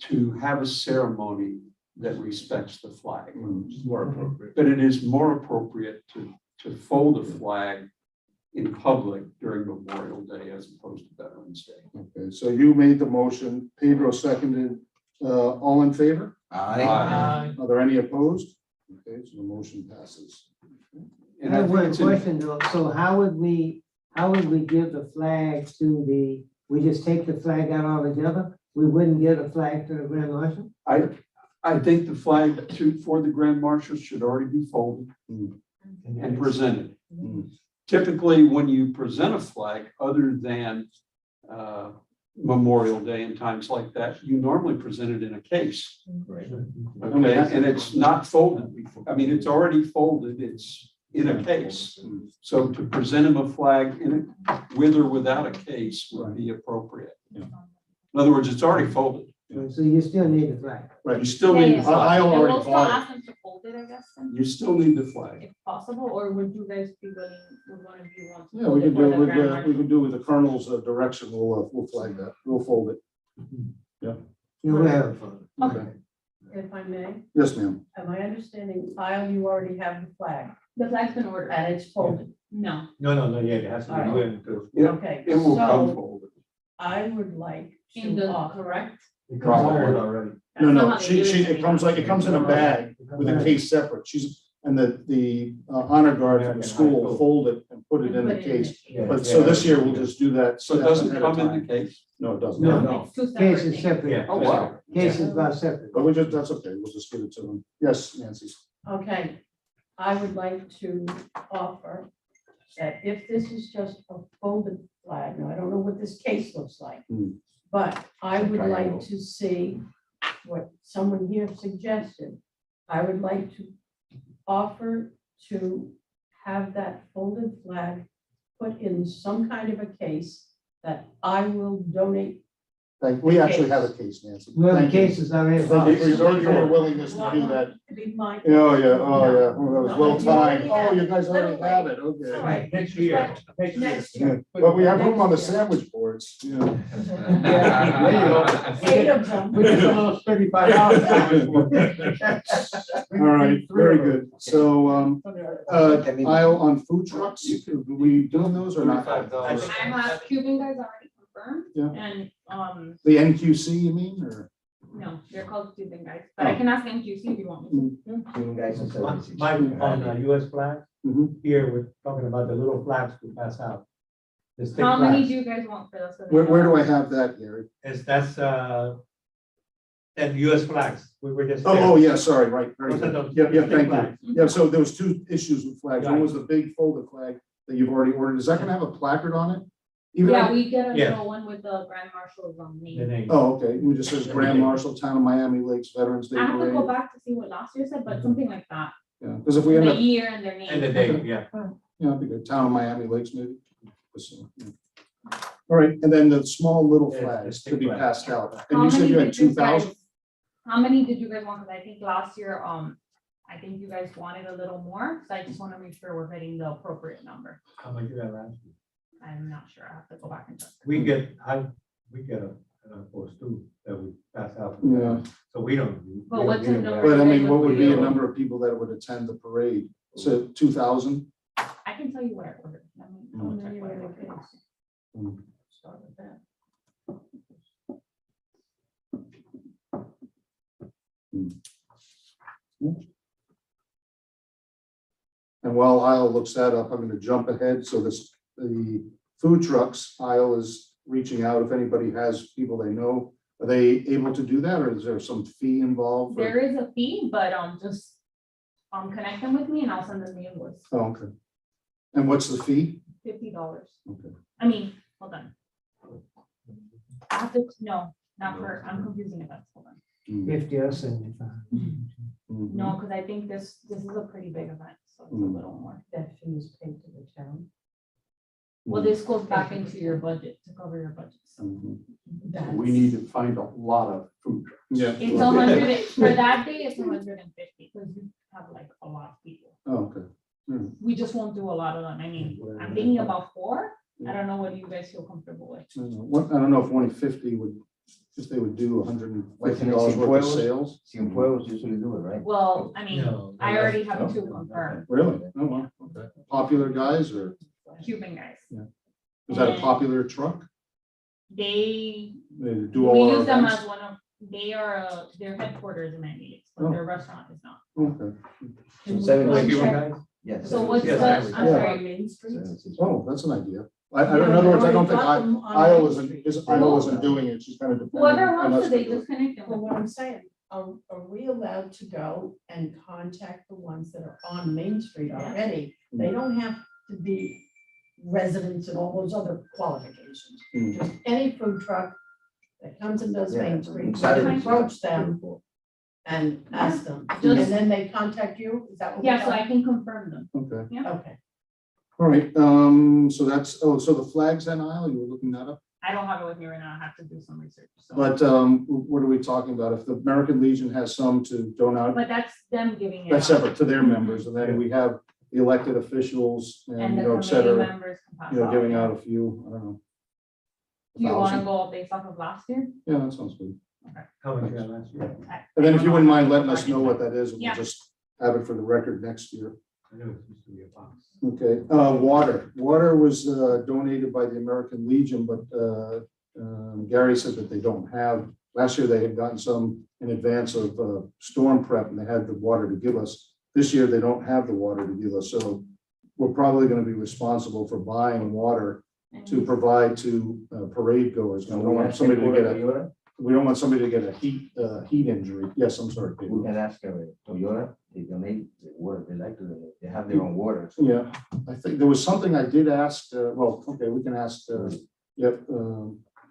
to have a ceremony that respects the flag, More appropriate. but it is more appropriate to fold a flag in public during Memorial Day as opposed to Veterans Day. Okay, so you made the motion, Pedro seconded, all in favor? Aye. Are there any opposed? Okay, so the motion passes. I And I have think one it's in- question though. So how would we give the flag to we just take the flag out altogether? We wouldn't give a flag to the Grand Marshal? I think the flag for the Grand Marshal should already be folded and presented. Mm. Typically, when you present a flag, other than Memorial Day and times like that, you normally present it in a case. Okay, and it's not folded before. I mean, it's already folded, it's in a case. So to present him a flag in it, with or without a case, would be appropriate. Yeah. In other words, it's already folded. So you still need the flag? Right, You still need the I flag. And already we'll still bought ask them to fold it, I guess, then, You still need the flag. if possible, or would you guys be willing, would one of you want? to Yeah, fold we it can for do, the with Grand we Marshal? can do with the colonel's direction, we'll flag that, we'll fold it. You will have fun. Okay. if I may, Yes, ma'am. am I understanding, Kyle, you already have the flag The flag's been ordered. and it's folded? No, No, yeah, it has to be Alright. doing because Yeah, Okay, It will come so forward. I would like in to the, offer. correct? it comes wired already. No, That's not no, how they do it it comes like, it comes in a bag with a case separate. And the honor guard from the school fold it and put it in the case. Yeah, But so yeah. this year we'll just do that. So it doesn't ahead of come in the time. case? No, it doesn't. No. It's two separate Case is things. separate. Yeah. Oh, wow. Case is about separate. But we just, that's okay. We'll just give it to them. Yes, Nancy. Okay, I would like to offer that if this is just a folded flag, now I don't know what this case looks like. But I would like to see what someone here suggested. I would like to offer to have that folded flag put in some kind of a case that I will donate. We actually have a case, Nancy. Well, the Thank you. case is already. Your willingness to do that. To be my. Oh, yeah, oh, that was well timed. You Oh, already you guys already have have it, All okay. right. Next year, next year. Next year. But we have room on the sandwich boards, you know. Yeah. 8 of them. We just almost $35. All right, very good. So, aisle on food trucks, are we doing those or not? I have Cuban guys already confirmed. Yeah. And, The NQC, you mean, or? no, they're called Cuban guys, but I can ask NQC if you want me to. You guys are 76. Mike, on the US flag, Mhm. here, we're talking about the little flags we pass out. The stick How many flags. do you guys want for this? Where do I have that, Gary? That's, and US flags, we were just. Oh, yeah, sorry, right, very Those are good. those Yeah, stick thank you. flags. Yeah, so there was two issues with flags. One Right. was the big folded flag that you've already ordered. Is that gonna have a placard on it? Even Yeah, though- we get a Yeah. little one with the Grand Marshal's The name. name. Oh, okay. It just says Grand Marshal, Town of Miami Lakes Veterans Day I have to go Parade. back to see what last year said, but something like that. Yeah, because if we end The up, year and their name. And the date, yeah. yeah, it'd be good. Town of Miami Lakes maybe. So, yeah. All right, and then the small little Yeah, flags the to be stick passed out. How And you said many you had did you 2,000? guys- How many did you guys want? Because I think last year, I think you guys wanted a little more, so I just want to make sure we're hitting the appropriate number. How much you got last? I'm not sure. I have to go back and check. We get of course, too, that we pass out. Yeah. So we don't. But what's the number? But I mean, you guys what would be a do? number of people that would attend the parade? So 2,000? I can tell you what I ordered. Let me double check what I ordered. Start with that. And while Isle looks that up, I'm gonna jump ahead. So the food trucks aisle is reaching out. If anybody has people they know, are they able to do that, or is there some fee involved? There is a fee, but just connect them with me and I'll send them the invoice. Oh, okay. And what's the fee? $50. Okay. I mean, hold on. I have to, no, not for, I'm confusing it. Hold on. 50 or 75. Mhm. No, because I think this is a pretty big event, so it's a little more. That fee is paid to the town. Well, this goes back into your budget to cover your budget. So Mhm. We need to find a lot of food trucks. Yeah. it's 100, for that day, it's 150, because you have like a lot of people. Oh, okay. We just won't do a lot of them. I mean, I'm thinking about 4. I don't know what you guys feel comfortable with. I don't know if 150 would, if they would do $150 worth of sales. Cienfuegos usually do it, right? Well, I mean, No. I already have No? 2 confirmed, Really? Oh, wow. Okay. Popular guys, or Cuban guys. is that a popular truck? They, They do we all our use them events? as one of, they are, their headquarters in Miami, Oh. but their restaurant is not. Okay. So 76. guys? Yes. So what's Yes, the, I I'm would. sorry, Main Street. 76. Oh, that's an idea. In other words, I don't think Iowa wasn't doing it. She's kind of. depending whoever on wants us to, they do it. just connect them But with what I'm saying, are we allowed to go and contact the ones that are on Main Street already? They don't have to be residents and all those other qualifications. Mm. Just any food truck that comes and does Main Street, we Saturday. can approach them and ask them. And Just- then they contact you? Is that what? Yeah, so I can confirm them. Okay, Okay. all right, so that's, so the flags and aisle, you were looking that up? I don't have it with me right now. I have to do some research, so. But what are we talking about? If the American Legion has some to donate, But that's them giving it that's out. separate to their members, and then we have the elected officials and, And you the know, et committee cetera, members can pass you know, out. giving out a few, I don't know. Do you want to 1,000. go based off of last year? Yeah, that sounds good. How much you had last year? And then if you wouldn't mind letting us know what that is, and we'll Yeah. just have it for the record next year. I know it used to be a box. Okay, water was donated by the American Legion, but Gary said that they don't have. Last year, they had gotten some in advance of storm prep, and they had the water to give us. This year, they don't have the water to give us, so we're probably gonna be responsible for buying water to provide to parade goers. We don't want somebody to get a heat injury. Yes, I'm sorry, Peter. We can ask Toyota, they donate the water, they like to donate, they have their own water. Yeah, I think there was something I did ask, we can ask,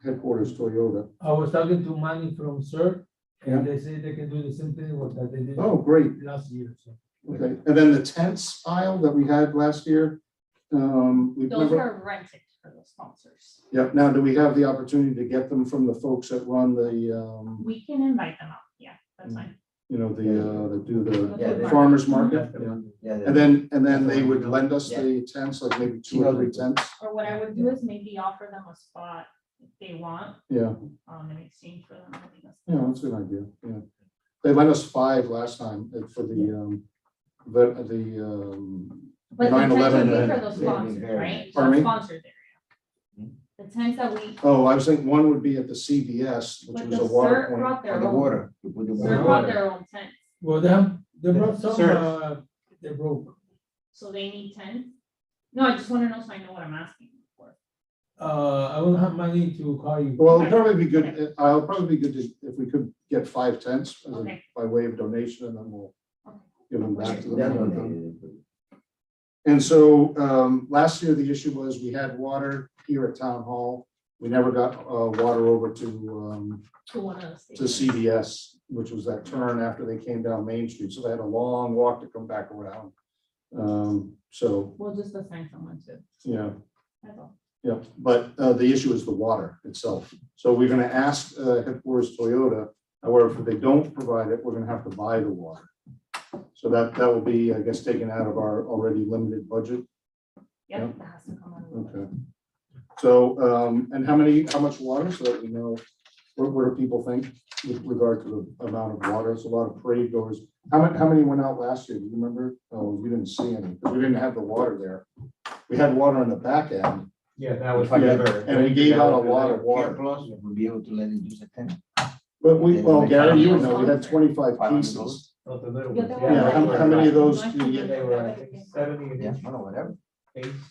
headquarters Toyota. I was talking to Manny from CERT, Yeah. and they say they can do the same thing what that they did Oh, great. last year, so. Okay, and then the tents aisle that we had last year. We've Those never, were rented for the sponsors. yeah, now do we have the opportunity to get them from the folks that run the, We can invite them out, yeah, that's fine. that do Yeah, the they- farmer's market? Yeah. Yeah. And then they would lend us the tents, like maybe 2 or 3 tents, Or what I would do is maybe offer them a spot if they want, yeah. in exchange for them. having us. Yeah, that's a good idea, yeah. They lent us 5 last time for the But the 9/11 tents would be for event. those sponsors, right? Pardon me? The sponsors area. The tents that we, Oh, I was thinking one would be at the CVS, which but was the a water CERT point. brought For their the own, water, you put the CERT water. brought their own tents, Well, they brought some, Sir. they broke. so they need tents. No, I just wanna know so I know what I'm asking for. I will have money to call you. Well, it'd probably be good, I'll probably be good if we could get 5 tents as a- Okay. by way of donation, and then we'll Okay. give them back to That's what them. they- And so, last year, the issue was we had water here at Town Hall. We never got, water over to one of the to stations. CVS, which was that turn after they came down Main Street, so they had a long walk to come back around. So, We'll just assign someone to, yeah, that's all. yeah, but the issue is the water itself. So we're gonna ask headquarters Toyota, however, if they don't provide it, we're gonna have to buy the water. So that will be, I guess, taken out of our already limited budget. Yep, that has to come out. Okay. So, and how much water, so that we know, what do people think with regard to the amount of water? It's a lot of parade goers. How many went out last year? Do you remember? Oh, we didn't see any, because we didn't have the water there. We had water on the back end, Yeah, that was. Yeah, and we gave out a lot of water. Plus, we'll be able to let them use a tent. But well, Gary, you would know, we had 25 cases. Not the little Yeah, ones. they were Yeah, how many of those do you Yeah, get? they were, I think, 70 Yeah, each, well, whatever.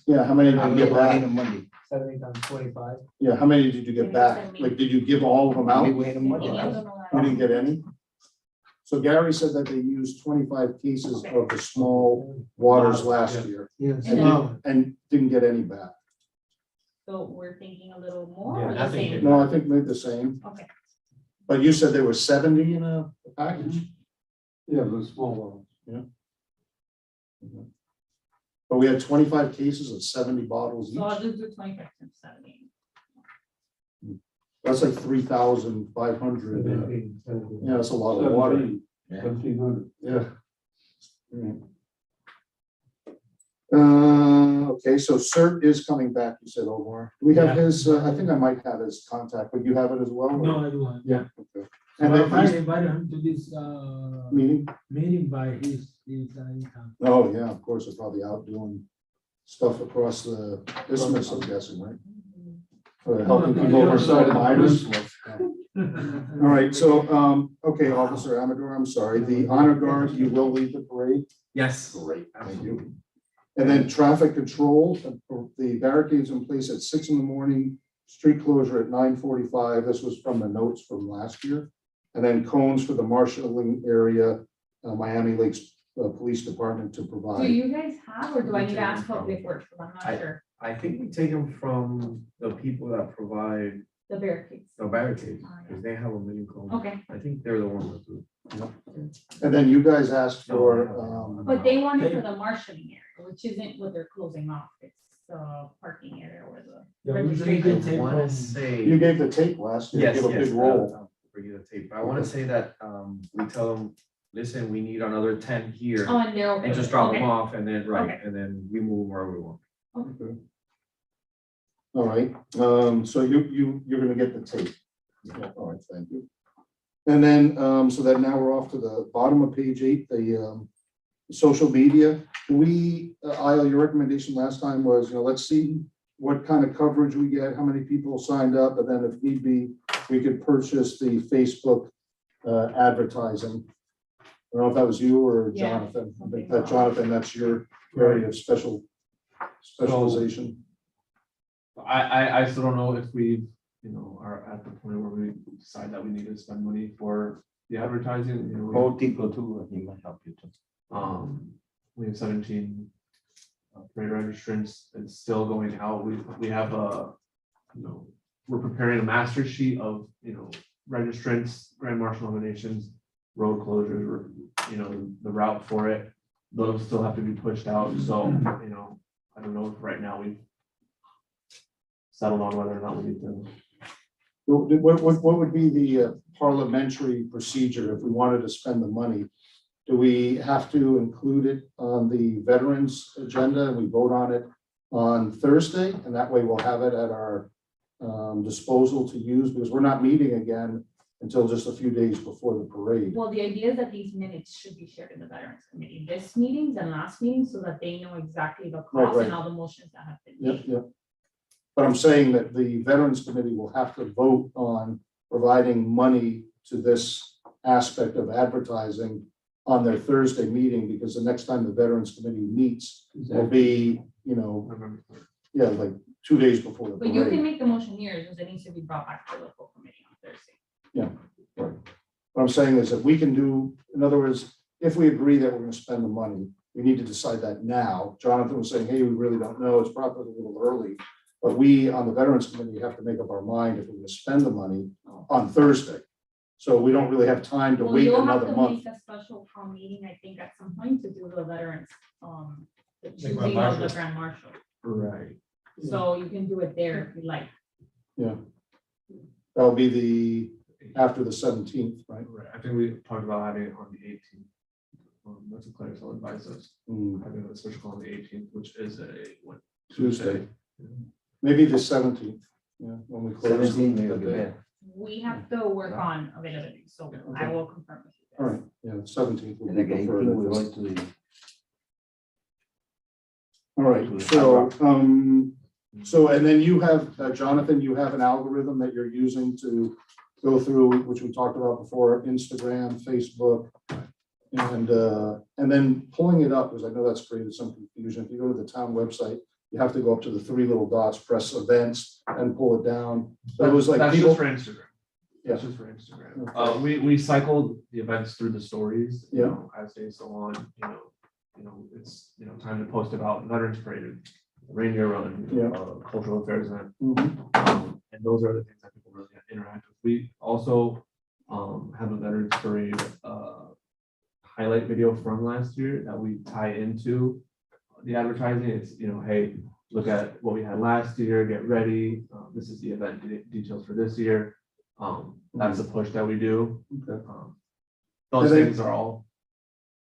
Yeah, how many did I'm you get going back? in Monday. 70 times 25. Yeah, how many did you get back? Like, did you give all of them out? We wait a Monday. You didn't get any? So Gary said that they used 25 cases of the small waters last year Yes. and didn't get any back. So we're thinking a little more Yeah, or the nothing same? No, I think maybe the same, Okay, but you said there were 70 in a package? Yeah, those small ones. But we had 25 cases of 70 bottles each. so I'll just do 25 times 70. That's like 3,500. 17, 17. Yeah, that's a lot of water. 1,700. Yeah. Okay, so CERT is coming back, you said, Omar. Do we have Yeah. his, I think I might have his contact, but you have it as well? or- No, I don't. Yeah. Okay. And And I then invited him to this, meeting? meeting by his income. Oh, yeah, of course, they're probably out doing stuff across the isthmus, I'm guessing, right? Helping people oversight of miners. All right, so, okay, Officer Amador, I'm sorry, the honor guard, you will lead the parade? Yes. Great, thank you. And then traffic control, the barricades in place at 6 a.m, street closure at 9:45. This was from the notes from last year. And then cones for the marshalling area, Miami Lakes Police Department to Do provide. you guys have, or do I need to ask Public Works? 'Cause I'm not sure. I think we take them from the people that provide The barricades. the barricades, Oh, yeah. because they have a million cones. Okay, I think they're the ones that do. And then you guys asked for, but they want it for the marshalling area, which isn't what they're closing off. It's the parking area where the Yeah, we usually registration. get tape I wanna from- say. you gave the tape last year, Yes, give a yes. big roll. I'll bring you the tape. I want to say that we tell them, listen, we need another 10 here, Oh, and they're okay. and with just it. drop Okay. them off, and then, right, Okay. and then we move them wherever we want. Okay. All right, so you're gonna get the tape. Yeah, all right, thank you. And then, so that now we're off to the bottom of page 8, the social media. Ile, your recommendation last time was, let's see what kind of coverage we get, how many people signed up, and then if need be, we could purchase the Facebook advertising. I don't know if that was you or Yeah, Jonathan. I think something that Jonathan, that's your area of specialization. I still don't know if we, are at the point where we decide that we need to spend money for the advertising, Call Tico too, he might help you too. we have 17 parade registrants. It's still going out. We have we're preparing a master sheet of, registrants, grand marshal nominations, road closures, the route for it. Those still have to be pushed out. So, I don't know if right now we've settled on whether or not we need to. What would be the parliamentary procedure if we wanted to spend the money? Do we have to include it on the veterans agenda and we vote on it on Thursday? And that way we'll have it at our disposal to use, because we're not meeting again until just a few days before the parade. Well, the idea is that these minutes should be shared in the Veterans Committee, this meetings and last meeting, so that they know exactly the cost Right. and all the motions that have been Yep, made. yep. But I'm saying that the Veterans Committee will have to vote on providing money to this aspect of advertising on their Thursday meeting, because the next time the Veterans Committee meets will be, like 2 days before the But you can parade. make the motion here, because it needs to be brought back to the full committee on Thursday. What I'm saying is that we can do, in other words, if we agree that we're gonna spend the money, we need to decide that now. Jonathan was saying, hey, we really don't know, it's probably a little early. But we, on the Veterans Committee, have to make up our mind if we're gonna spend the money on Thursday. So we don't really have time to Well, wait you'll have another to month. make a special town meeting, I think, at some point to do the veterans, the Grand choosing of the Marshal. grand marshal. Right. So you can do it there if you like. That'll be after the 17th, right? Right. I think we talked about having it on the 18th. That's what Claire's will advise us. Having a special call on the 18th, which is Tuesday. Maybe the 17th, when we close. 17 maybe better. We have to work on availability, so I will confirm with you All guys. right, 17th. will And be like 18, preferred. we're going to the. All right, so, and then you have, Jonathan, you have an algorithm that you're using to go through, which we talked about before, Instagram, Facebook. And then pulling it up, because I know that's created some confusion. If you go to the town website, you have to go up to the 3 little dots, press events, and pull it down. So it was like That's people. just for Instagram. Yeah. That's just for Instagram. Okay. We cycled the events through the stories, Yeah. as days go on, it's, time to post about Veterans Parade, reindeer run, cultural affairs event. And those are the things that people really interact with. We also have a Veterans Parade highlight video from last year that we tie into the advertising. It's, hey, look at what we had last year, get ready. This is the event details for this year. That's a push that we do. Okay. Those And then- things are all.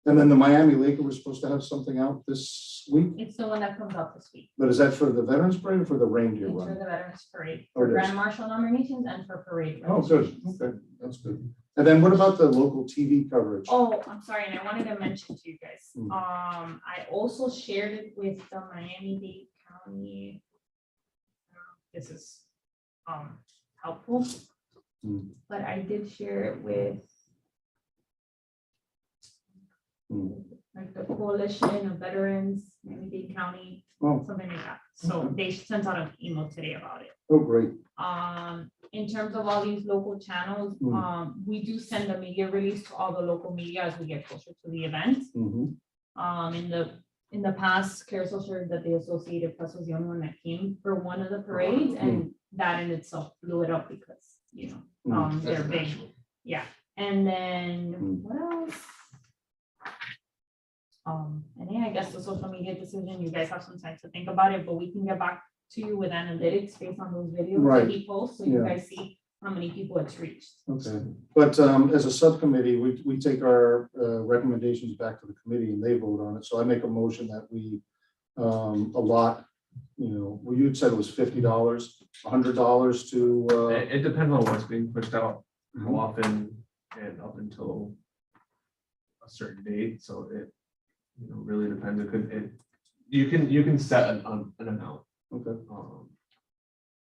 And then the Miami Laker was supposed to have something out this week, It's the one that comes out this week. but is that for the Veterans Parade or for the reindeer It's for run? the Veterans Parade, Oh, it for is. grand marshal nominations and for parade. Oh, good, registrations. okay, that's good. And then what about the local TV coverage? Oh, I'm sorry, and I wanted to mention to you guys, Hmm. I also shared it with the Miami-Dade County. This is, helpful. Hmm. But I did share it with like the Coalition of Veterans, Miami-Dade County, Oh, something like that. So they sent out an email today about it. oh, great. In terms of all these local channels, we do send a media release to all the local media as we get closer to the event. Mhm. In the past, Carousel shared that the Associated Press was the only one that came for one of the parades, and that in itself blew it up because, they're big. Yeah, and then what else? And then I guess the social media decision, you guys have some time to think about it, but we can get back to you with analytics based on those videos Right. that he posts, so you Yeah. guys see how many people it's reached. Okay, but as a subcommittee, we take our recommendations back to the committee and they vote on it. So I make a motion that we allot, well, you'd said it was $50, $100 to, It depends on what's being pushed out, how often and up until a certain date, so it, really depends. You can set an amount. Okay.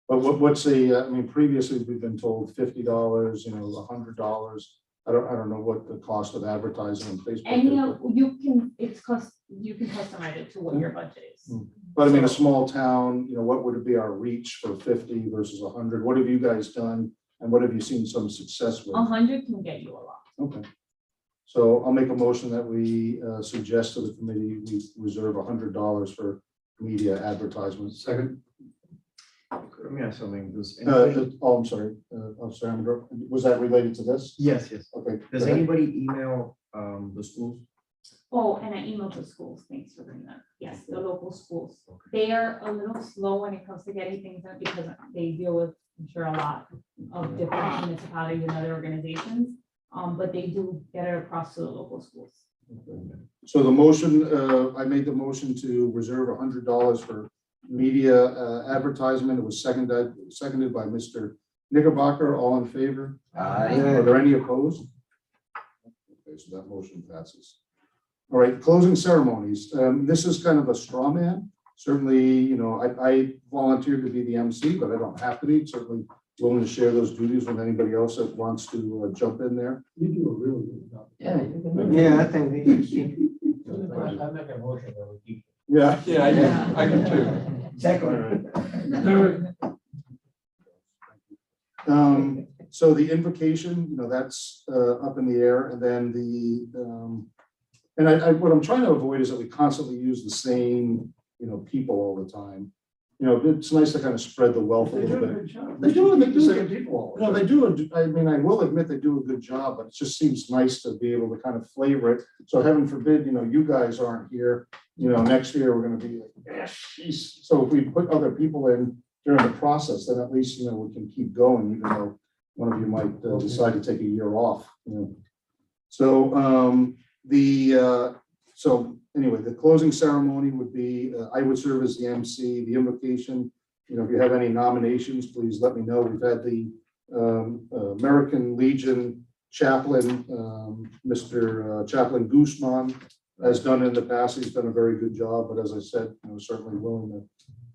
But what's the, I mean, previously we've been told $50, $100. I don't know what the cost of advertising on Facebook Any is. of, you can customize it to what your budget is. But I mean, a small town, what would it be our reach for 50 versus 100? What have you guys done? And what have you seen some success with? 100 can get you a lot. Okay. So I'll make a motion that we suggest to the committee, we reserve $100 for media advertisements. Second. Let me ask something. I'm sorry. Was that related to this? Yes. Okay. Does go ahead. anybody email the schools? Oh, and I emailed the schools, thanks for bringing that. Yes, the local schools. They are a little slow when it comes to getting things done because they deal with, I'm sure, a lot of different municipalities and other organizations. But they do get it across to the local schools. So the motion, I made the motion to reserve $100 for media advertisement. It was seconded by Mr. Knickerbocker. All in favor? Aye. Are there any opposed? Okay, so that motion passes. All right, closing ceremonies. This is kind of a straw man. Certainly, I volunteered to be the MC, but I don't have to be. Certainly willing to share those duties with anybody else that wants to jump in there. You do a really good job. Yeah, I think we should keep. I make a motion that we keep. Yeah. Yeah, I do too. Second. So the invocation, that's up in the air, and then what I'm trying to avoid is that we constantly use the same, people all the time. It's nice to kind of spread the wealth a They do little a bit. good job. They do, The same people all the No, time. they do. I mean, I will admit they do a good job, but it just seems nice to be able to kind of flavor it. So heaven forbid, you guys aren't here, next year, we're gonna be like, geez. So if we put other people in during the process, then at least, we can keep going, even though one of you might decide to take a year off, So, so anyway, the closing ceremony would be, I would serve as the MC, the invocation. If you have any nominations, please let me know. We've had the American Legion chaplain, Mr. Chaplain Guzman has done in the past. He's done a very good job, but as I said, certainly willing to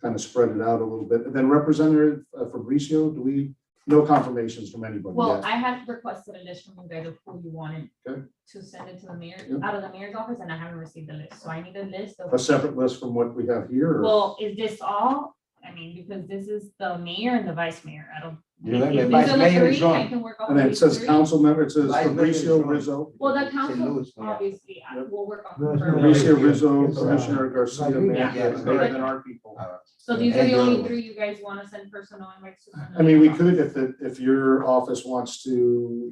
kind of spread it out a little bit. And then Representative Fabricio, no confirmations from anybody Well, yet? I had requested a list from you guys of who you wanted Okay. to send it to the mayor, Yep. out of the mayor's office, and I haven't received the list. So I need a list of. A separate list from what we have here? or- Well, is this all? I mean, because this is the mayor and the vice mayor. I don't. You know, if the these vice are the mayor is three, I wrong. can work off And then it these says three. council member, it says Vice Mayor is Fabricio wrong. Rizzo, Well, the St. council, Louis, yeah. obviously, Yep. we'll work off. No, the it's firm. not. Fabricio Rizzo, It's, Commissioner Garcia, Yeah, Mayor, yeah. and our people. So these are And the the only other three you guys want to send personal invites to. I mean, we could, if your office wants to,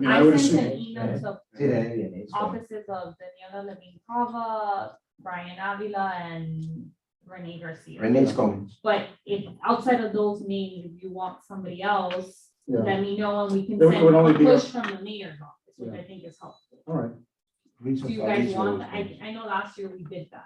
I I would sent an assume. email to Sí, it's wrong. offices of Daniela Levine Cava, Brian Avila, and Renee Garcia. Renee's coming. But if outside of those names, if you want somebody else, Yeah, let me know and we can It would send only a be a- push from the mayor's office, which I think is helpful. all right. Reason Do you for guys this want, was- I know last year we did that.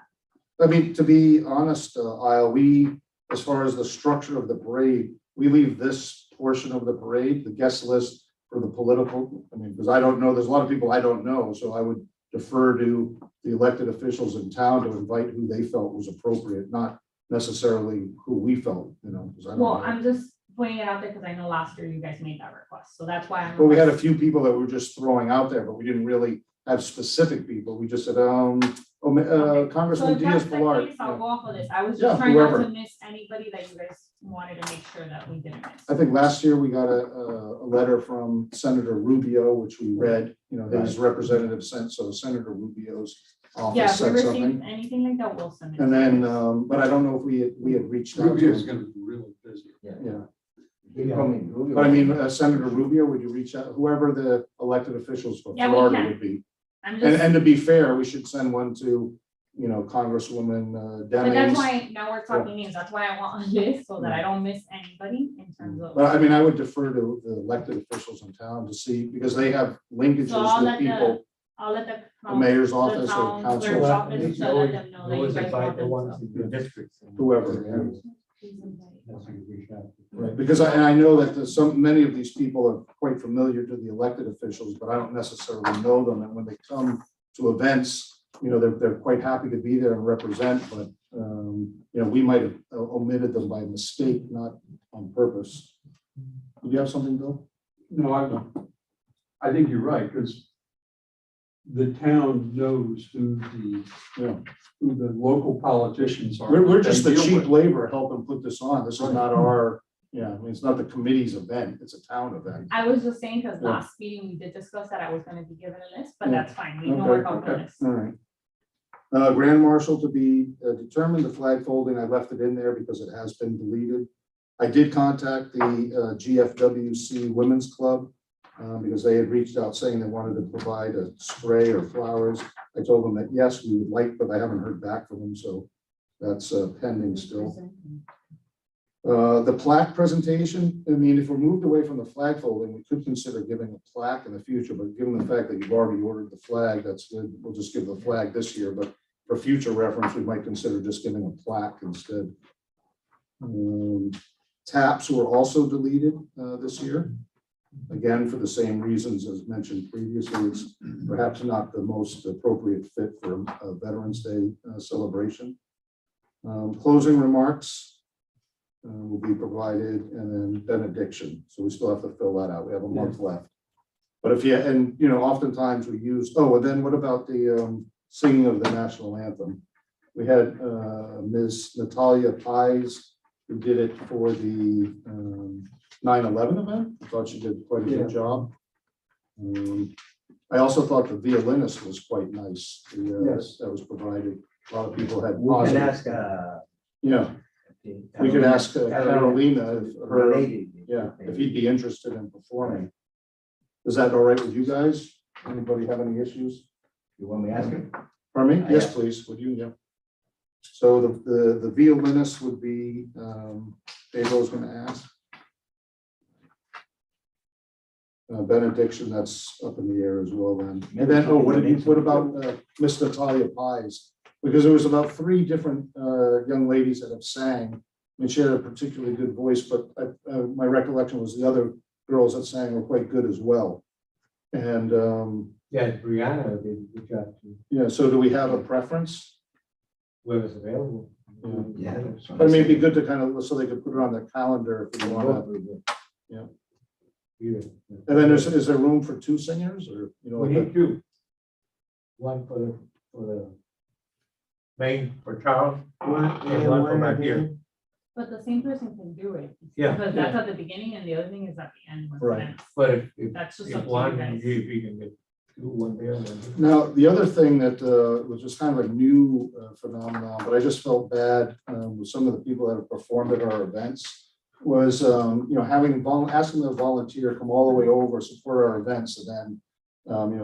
I mean, to be honest, Isle, as far as the structure of the parade, we leave this portion of the parade, the guest list for the political, because I don't know, there's a lot of people I don't know, so I would defer to the elected officials in town to invite who they felt was appropriate, not necessarily who we felt, because I don't Well, know. I'm just putting it out there because I know last year you guys made that request, so that's why I'm. But we had a few people that were just throwing out there, but we didn't really have specific people. We just said, So Congressman if that's the Diaz-Balart. case, I'll go off of this. I was Yeah, just trying not whoever. to miss anybody that you guys wanted to make sure that we didn't miss. I think last year we got a letter from Senator Rubio, which we read, his representative sent, so Senator Rubio's Yeah, office if said we something. receive anything like that, we'll send it. And to then, you. but I don't know if we had reached out to Rubio is him. gonna be really busy. Yeah, He's coming. Rubio. but I mean, Senator Rubio, would you reach out, whoever the elected officials for Yeah, we Florida can. would be? I'm And, just, to be fair, we should send one to, Congresswoman but that's Demings. why now we're talking names. That's why I want a list so that I don't miss anybody in terms of. But I mean, I would defer to the elected officials in town to see, because they have linkages So I'll with let people, I'll let the mayor's the office or town council, clerk's Well, office you to let always- them know you that you always guys invite want the them ones to. in your districts. whoever. Yeah. Please invite. three chapters. Right, because I know that many of these people are quite familiar to the elected officials, but I don't necessarily know them. And when they come to events, they're quite happy to be there and represent, but, we might have omitted them by mistake, not on purpose. Do you have something, Bill? No, I think you're right, because the town knows who the local politicians are. We're just the They deal cheap with. labor helping put this on. This is not our, it's not the committee's event. It's a town event. I was just saying, because Yeah. last meeting we did discuss that I was gonna be given a list, but Yeah. that's fine, we can work out the list. All right. Grand Marshal to be determined, the flag folding, I left it in there because it has been deleted. I did contact the GFWC Women's Club because they had reached out saying they wanted to provide a spray or flowers. I told them that, yes, we would like, but I haven't heard back from them, so that's pending still. The plaque presentation, I mean, if we're moved away from the flag folding, we could consider giving a plaque in the future, but given the fact that you've already ordered the flag, that's good. We'll just give the flag this year, but for future reference, we might consider just giving a plaque instead. Taps were also deleted this year. Again, for the same reasons as mentioned previously, it's perhaps not the most appropriate fit for a Veterans Day celebration. Closing remarks will be provided, and then benediction. So we still have to fill that out. We have a month left. But if you, and oftentimes we use, and then what about the singing of the national anthem? We had Ms. Natalia Pies, who did it for the 9/11 event. I thought she did quite a good job. I also thought the violinist was quite nice. Yes. That was provided. A lot of people had We can positive. ask, We could ask Carolina related. if he'd be interested in performing. Is that all right with you guys? Anybody have any issues? You want me to ask him? Pardon me? Yes, please. Would you? Yeah. So the violinist would be, Pedro's going to ask. Benediction, that's up in the air as well then. And then, what about Miss Natalia Pies? Because there was about 3 different young ladies that have sang. I mean, she had a particularly good voice, but my recollection was the other girls that sang were quite good as well. And Brianna did a good job too, yeah, so do we have a preference? whoever's available. Yeah. I mean, it'd be good to kind of, so they could put it on their calendar if you want to. Either. And then is there room for 2 singers or, We need 2. One for the main, for Charles, and one for back here. But the same person can do it. Yeah. Because that's at the beginning and the other thing is at the end. when it Right. ends. But if That's just if up to you one, guys. if you can get 2, one there, one there. Now, the other thing that was just kind of a new phenomenon, but I just felt bad with some of the people that have performed at our events was, asking the volunteer come all the way over, support our events, and then,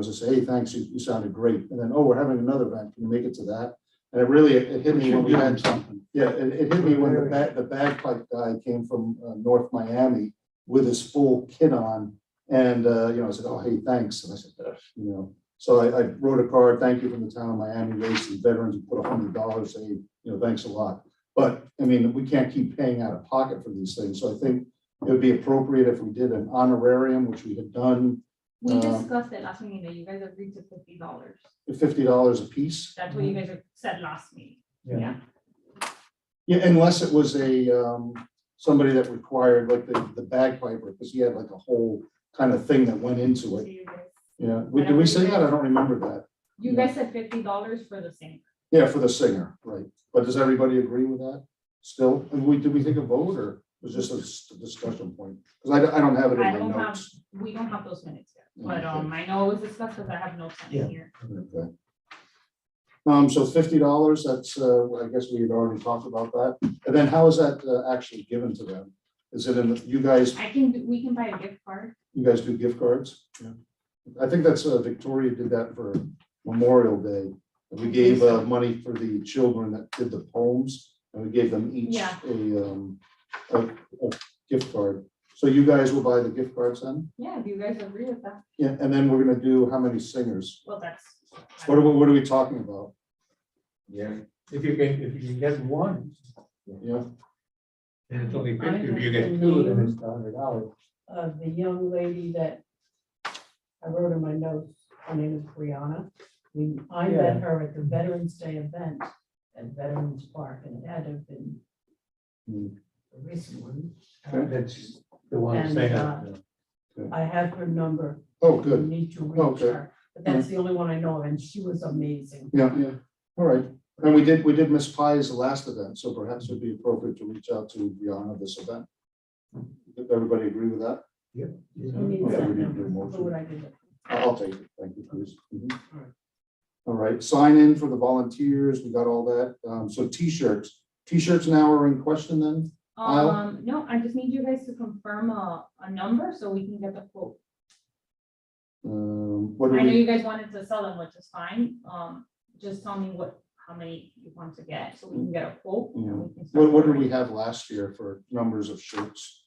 just say, hey, thanks, you sounded great. And then, we're having another event. Can you make it to that? And it hit me when we had something. Yeah, it hit me when the bagpipe guy came from North Miami with his full kit on. And, I said, oh, hey, thanks. And I said, so I wrote a card, thank you from the town of Miami, raised some veterans and put $100 saying, thanks a lot. But I mean, we can't keep paying out of pocket for these things. So I think it would be appropriate if we did an honorarium, which we had done. We discussed it last meeting that you guys agreed to $50. $50 a piece. That's what you guys said last meeting. Yeah. Yeah, unless it was somebody that required like the bagpiper, because he had like a whole kind of thing that went into So it. you guys- Yeah, did we say that? I don't remember that. You guys said $50 for the same. Yeah, for the singer, right. But does everybody agree with that still? And did we take a vote or was just a discussion point? Because I don't have it in I my don't have, notes. we don't have those minutes yet, but Okay. I know it was discussed because I have notes Yeah. in here. Okay. So $50, that's, I guess we had already talked about that. And then how is that actually given to them? Is it in, you guys We can buy a gift card. do gift cards? Yeah. I think that's, Victoria did that for Memorial Day. And we gave money for the children that did the poems, and we gave them each Yeah. a gift card. So you guys will buy the gift cards then? Yeah, if you guys agree with that. Yeah, and then we're gonna do how many singers? Well, that's. What are we talking about? Yeah. If you can get one, Yeah, And it's only I 50, if you have get the two, then name. it's $100. The young lady that I wrote in my notes, her name is Brianna. I met her at the Veterans Day event at Veterans Park, and it had to have been a recent one. That's the one And, saying. I have her number. Oh, You good. need to reach Okay. her, but that's the only one I know of, and she was amazing. Yeah, yeah. All right. And we did Miss Pie's the last event, so perhaps it'd be appropriate to reach out to Brianna this event. Did everybody agree with that? Who needs Okay, that we didn't number? do a motion. Who would I give it? I'll take it. Thank you, please. All right, sign in for the volunteers. We got all that. So T-shirts now are in question then? Aisle? No, I just need you guys to confirm a number so we can get the quote. What do I know we, you guys wanted to sell them, which is fine. Just tell me how many you want to get, so we can get a quote. And we can start what did ordering. we have last year for numbers of shirts?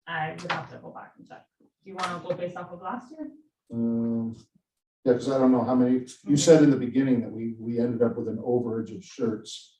I would have to go back and check. Do you want to go based off of last year? Yeah, because I don't know how many, you said in the beginning that we ended up with an overage of shirts.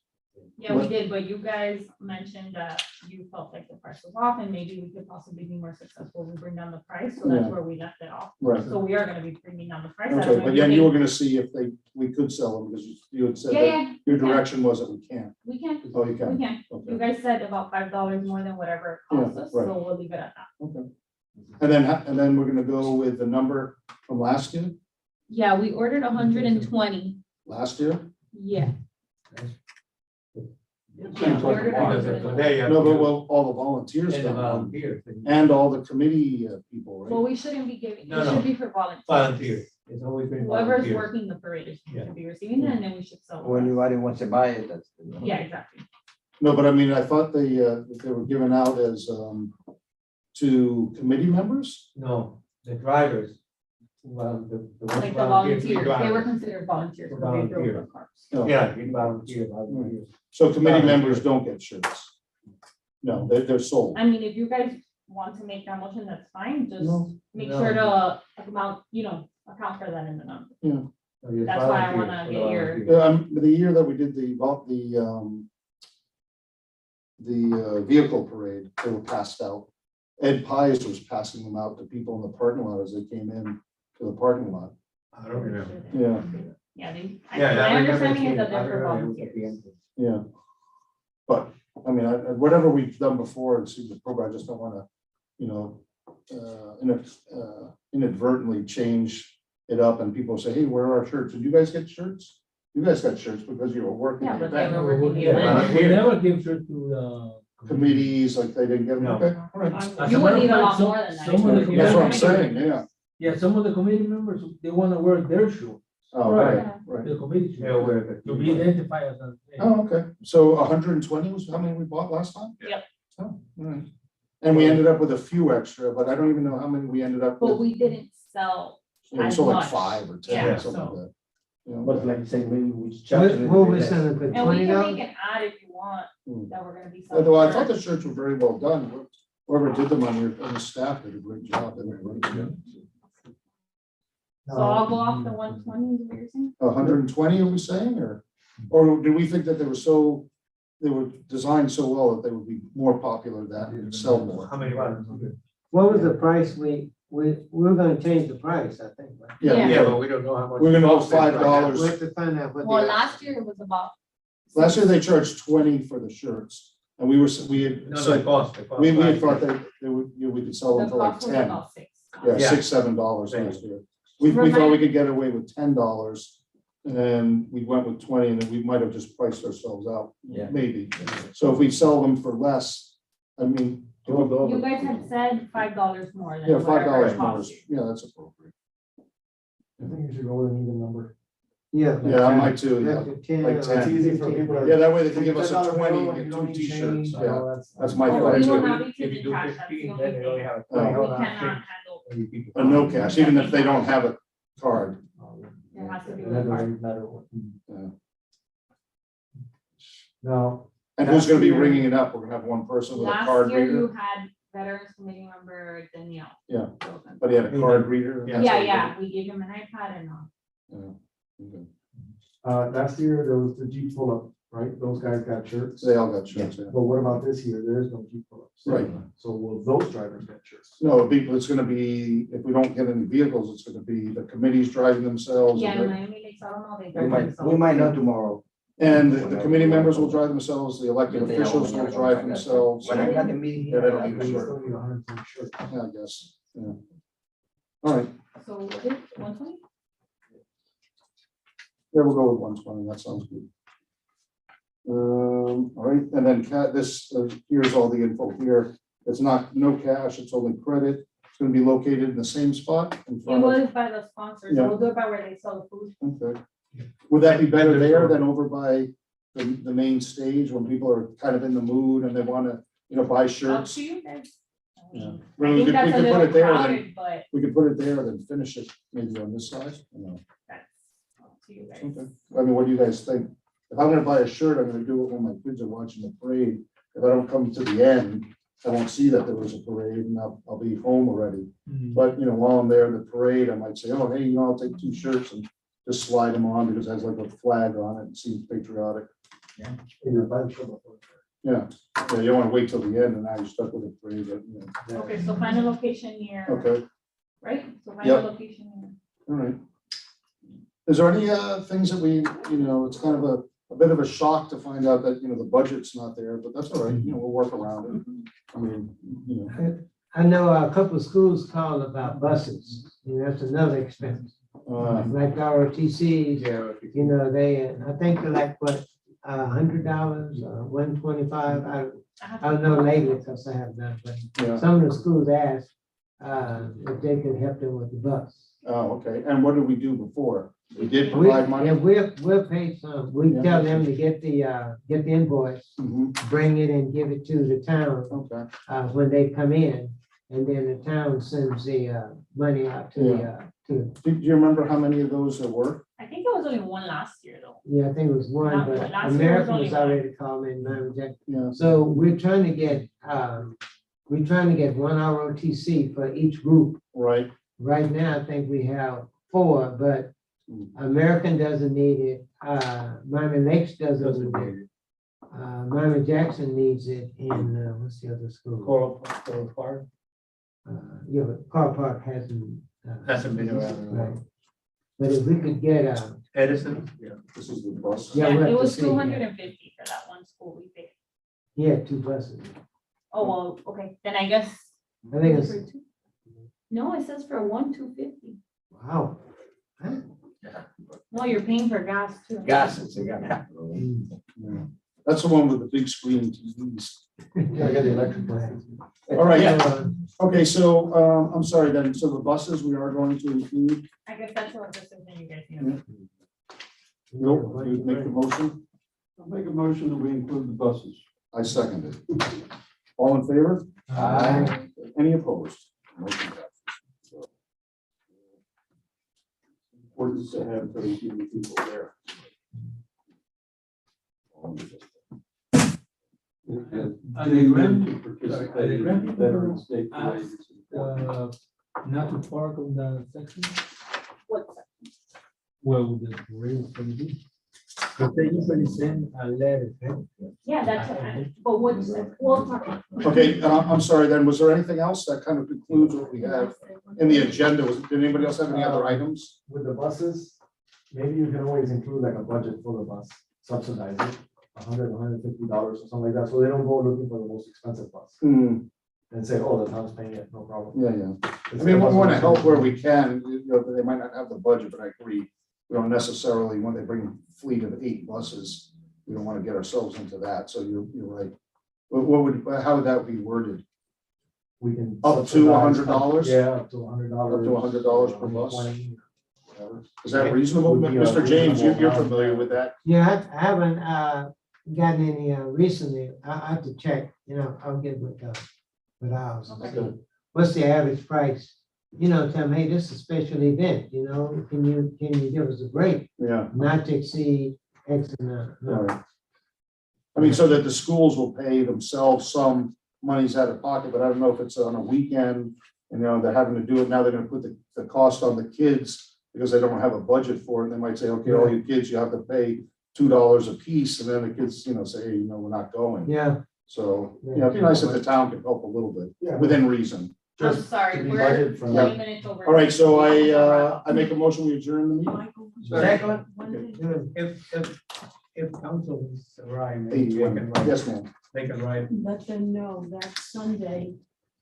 Yeah, we What- did, but you guys mentioned that you felt like the price was off and maybe we could possibly be more successful. We bring down the price, so that's Yeah. where we left it off. Right. So we are gonna be bringing down the price. I don't Okay, know but if then you think- were gonna see if we could sell them because you had said Yeah, that yeah, your we can. direction was that we can't. We can, Oh, you we can. can. Okay. You guys said about $5 more than whatever it costs Yeah, us, right. so we'll leave it at that. Okay. And then we're gonna go with the number from last year, Yeah, we ordered 120. last year? Yeah. Because of today, No, but well, all the volunteers And the got one, volunteers. and all the committee people, Well, right? we shouldn't be giving, No, it no. should be for volunteers. Volunteers. It's always been Whoever's volunteers. working the parade Yeah. should be receiving it, and then we should sell. the When rest. anybody wants to buy it, that's. Yeah, exactly. No, but I mean, I thought they were given out as to committee members? No, the drivers. Well, the ones Like the volunteers, we volunteers, they were drivers. considered volunteers, For but they drove the volunteers. cars. No. Yeah, you volunteers. So committee members don't get shirts? No, they're sold. I mean, if you guys want to make that motion, that's fine, just No. make No. sure to account for that in the number. That's why I wanna get your- The year that we did the vehicle parade, they were passed out. Ed Pies was passing them out to people in the parking lot as they came in to the parking lot. I don't remember. Yeah, Yeah, they, Yeah, my I remember understanding is seeing that it. they're I for remember it was at the volunteers. end. yeah. But, I mean, whatever we've done before, it seems appropriate. I just don't wanna, inadvertently change it up and people say, hey, where are our shirts? Did you guys get shirts? You guys got shirts because you were working. Yeah, the but they event. were working the Yeah, event. We never give shirts to the. Committees, like they didn't get them. No. Okay, all right. As You a would matter of need a fact, lot some- more than that. some of the That's what I'm committee- saying, yeah. Yeah, some of the committee members, they wanna wear their shoe, Oh, right, right. the committee shoe. Yeah, where To be identified as a. Oh, okay. So 120 was how many we bought last time? Yep. Oh, all right. And we ended up with a few extra, but I don't even know how many we ended up But with. we didn't sell. You know, as so like much. 5 or 10 Yeah, or something like so- that. You know, But like you say, maybe we What we selling for And we $20? can make an ad if you want, Hmm. that we're gonna be Yeah, selling. though I thought shirts. the shirts were very well done. Whoever did them on the staff did a great job. They were great. So I'll go off the 120, is what you're saying? 120, are we saying, or do we think that they were designed so well that they would be more popular that would sell more? How many ones? What was the price we're gonna change the price, I think. right? Yeah. Yeah, but we don't know how much. We're gonna go it costs. $5. We have to find out what. Well, the- last year it was about. Last year they charged 20 for the shirts, and we had No, no, said, it costs. it costs we had $5. thought they would, we could sell them The for like cost was 10. about 6. Yeah, Yeah. $6-7 last year. We thought we could get away with $10, and we went with 20, and then we might have just priced ourselves out, Yeah. maybe. So if we sell them for less, I mean, You guys had said $5 more than. yeah, whatever $5 it more, cost you. yeah, that's appropriate. I think you should go with an even number. Yeah. Yeah, I might too, yeah. Up to 10 Like or 10. It's easy for 15. people to. Yeah, that way they can give us a $10 20 bill and you get don't 2 need t-shirts, change, yeah. you know, That's my Oh, thought we too. will not be If you taking do cash, that's 15, the then only they only thing. have. Oh. We $20 cannot change. handle, A no cash, even if they don't have a card. it has to be It with doesn't card. really matter what. Yeah. Now, And who's gonna be ringing it up? We're gonna have one person with a Last card year you reader. had Veterans Committee member Danielle. Yeah. Wilson. But he had a card reader. and that's Yeah, what he yeah, we gave him an iPad and, did. Yeah. Okay. last year there was the Jeep pull-up right? Those guys got shirts. They all got shirts, yeah. But what about this year? There is no key pull-ups. Right. So will those drivers get shirts? No, it's gonna be, if we don't get any vehicles, it's gonna be the committees driving themselves. Yeah, and in the- Miami Lakes, I don't know, they. We drive might, themselves. we might know tomorrow. And the committee members will drive themselves, the elected They all officials will wanna drive go. themselves. When I got the meeting. Yeah, they don't But need a you shirt. still need 110 shirts. Yeah, I guess, yeah. All right, So what is 120? yeah, we'll go with 120, that sounds good. All right, and then here's all the info here. It's not, no cash, it's only credit. It's gonna be located in the same spot in It front of. was by the sponsors, Yeah. so we'll do it by where they sell the food. Okay. Would that be better there than over by the main stage when people are kind of in the mood and they wanna, buy Up shirts? to you guys. I Yeah. mean, Well, I we think could- that's we a could put little it there, then. crowded, but We could put it there, then finish it maybe on this side. that's up to you guys. Okay. I mean, what do you guys think? If I'm gonna buy a shirt, I'm gonna do it when my kids are watching the parade. If I don't come to the end, I won't see that there was a parade and I'll be home already. But, while I'm there in the parade, I might say, oh, hey, I'll take 2 shirts and just slide them on because it has like a flag on it and seems patriotic. And you're buying shirt before. Yeah, you don't wanna wait till the end and now you're stuck with a parade, but, Okay, so find a location near, Okay, right? So find Yep. a location near. all right. Is there any things that we, it's kind of a bit of a shock to find out that, the budget's not there, but that's all right, we'll work around it. I mean, I know a couple of schools called about buses, that's another expense. Like ROTCs, they, I think they're like, what, $100, $125, I don't know lately, because I have done, but yeah. some of the schools asked, if they could help them with the bus. Oh, okay. And what did we do before? We did We, provide money? yeah, we'll pay some, we Yeah. tell them to get the invoice, Mhm. bring it and give it to the town, Okay, when they come in, and then the town sends the, money out to to, do you remember how many of those there were? I think there was only one last year though. yeah, I think it was one, Not- but last year was American only was one. already called in, Mount Jack. Yeah, So we're trying to get, one ROTC for each group. right, Right now, I think we have 4, but American doesn't need it, Miami Lakes doesn't need it. Miami Jackson needs it in, what's the other school? Coral Park. Yeah, but Carl Park hasn't. Hasn't been around in a while. Right. But if we could get, Edison? this is the bus. Yeah, Yeah, we'll have it to was see, yeah. 250 for that one school we picked. he had 2 buses. Oh, well, okay, then I guess. I think it's, for two. No, it says for 250. wow. Well, you're paying for gas too. Gas, it's a gas. Yeah. That's the one with the big screen TVs. Yeah, I got the electric plan. All right, So, okay, so, I'm sorry then, so the buses we are going to include, I guess that's what decision you guys need. Nope, you make the motion, I'll make a motion that we include the buses. I second it. All in favor? Aye. Any opposed? Motion passes. So, important to have 32 people there. And they rent to participate in Rent people Veterans Day ask, parade. It's important. Not to park on the section, What's where the parade is gonna be. But they usually send a letter, right? Yeah, that's, but what's, we'll talk. Okay, I'm sorry then, was there anything else that kind of concludes what we have in the agenda? Did anybody else have any other items? With the buses, maybe you can always include like a budget for the bus, subsidize it, $150 or something like that, so they don't go looking for the most expensive bus. Hmm, And say, oh, the town's paying it, no problem. yeah, yeah. I mean, we want to help where we can, but they might not have the budget, but I agree. We don't necessarily, when they bring a fleet of 8 buses, we don't want to get ourselves into that, so you're right. How would that be worded? We can. Up to subsidize $100? Yeah, up to $100. Up to $100 per bus? 120. Is that reasonable? Would be a Mr. James, you're reasonable familiar amount. with that? Yeah, I haven't, gotten any, recently, I have to check, I'll get with ours. and see Okay. What's the average price? Tell them, hey, this is a special event, can you give us a break, Yeah. not to exceed X amount? All right. I mean, so that the schools will pay themselves some monies out of pocket, but I don't know if it's on a weekend, they're having to do it, now they're gonna put the cost on the kids because they don't have a budget for it, they might say, okay, all you kids, you have to pay $2 a piece, and then the kids, say, hey, we're not going. Yeah, So, it'd be nice if the town could help a little bit, within reason. I'm Just sorry, to be we're budgeted for 20 minutes over. All right, so I make a motion, we adjourn the meeting. Michael, Second. one thing. If council is right, maybe they 8:20. can write, Yes, ma'am. they can write Let them know that Sunday,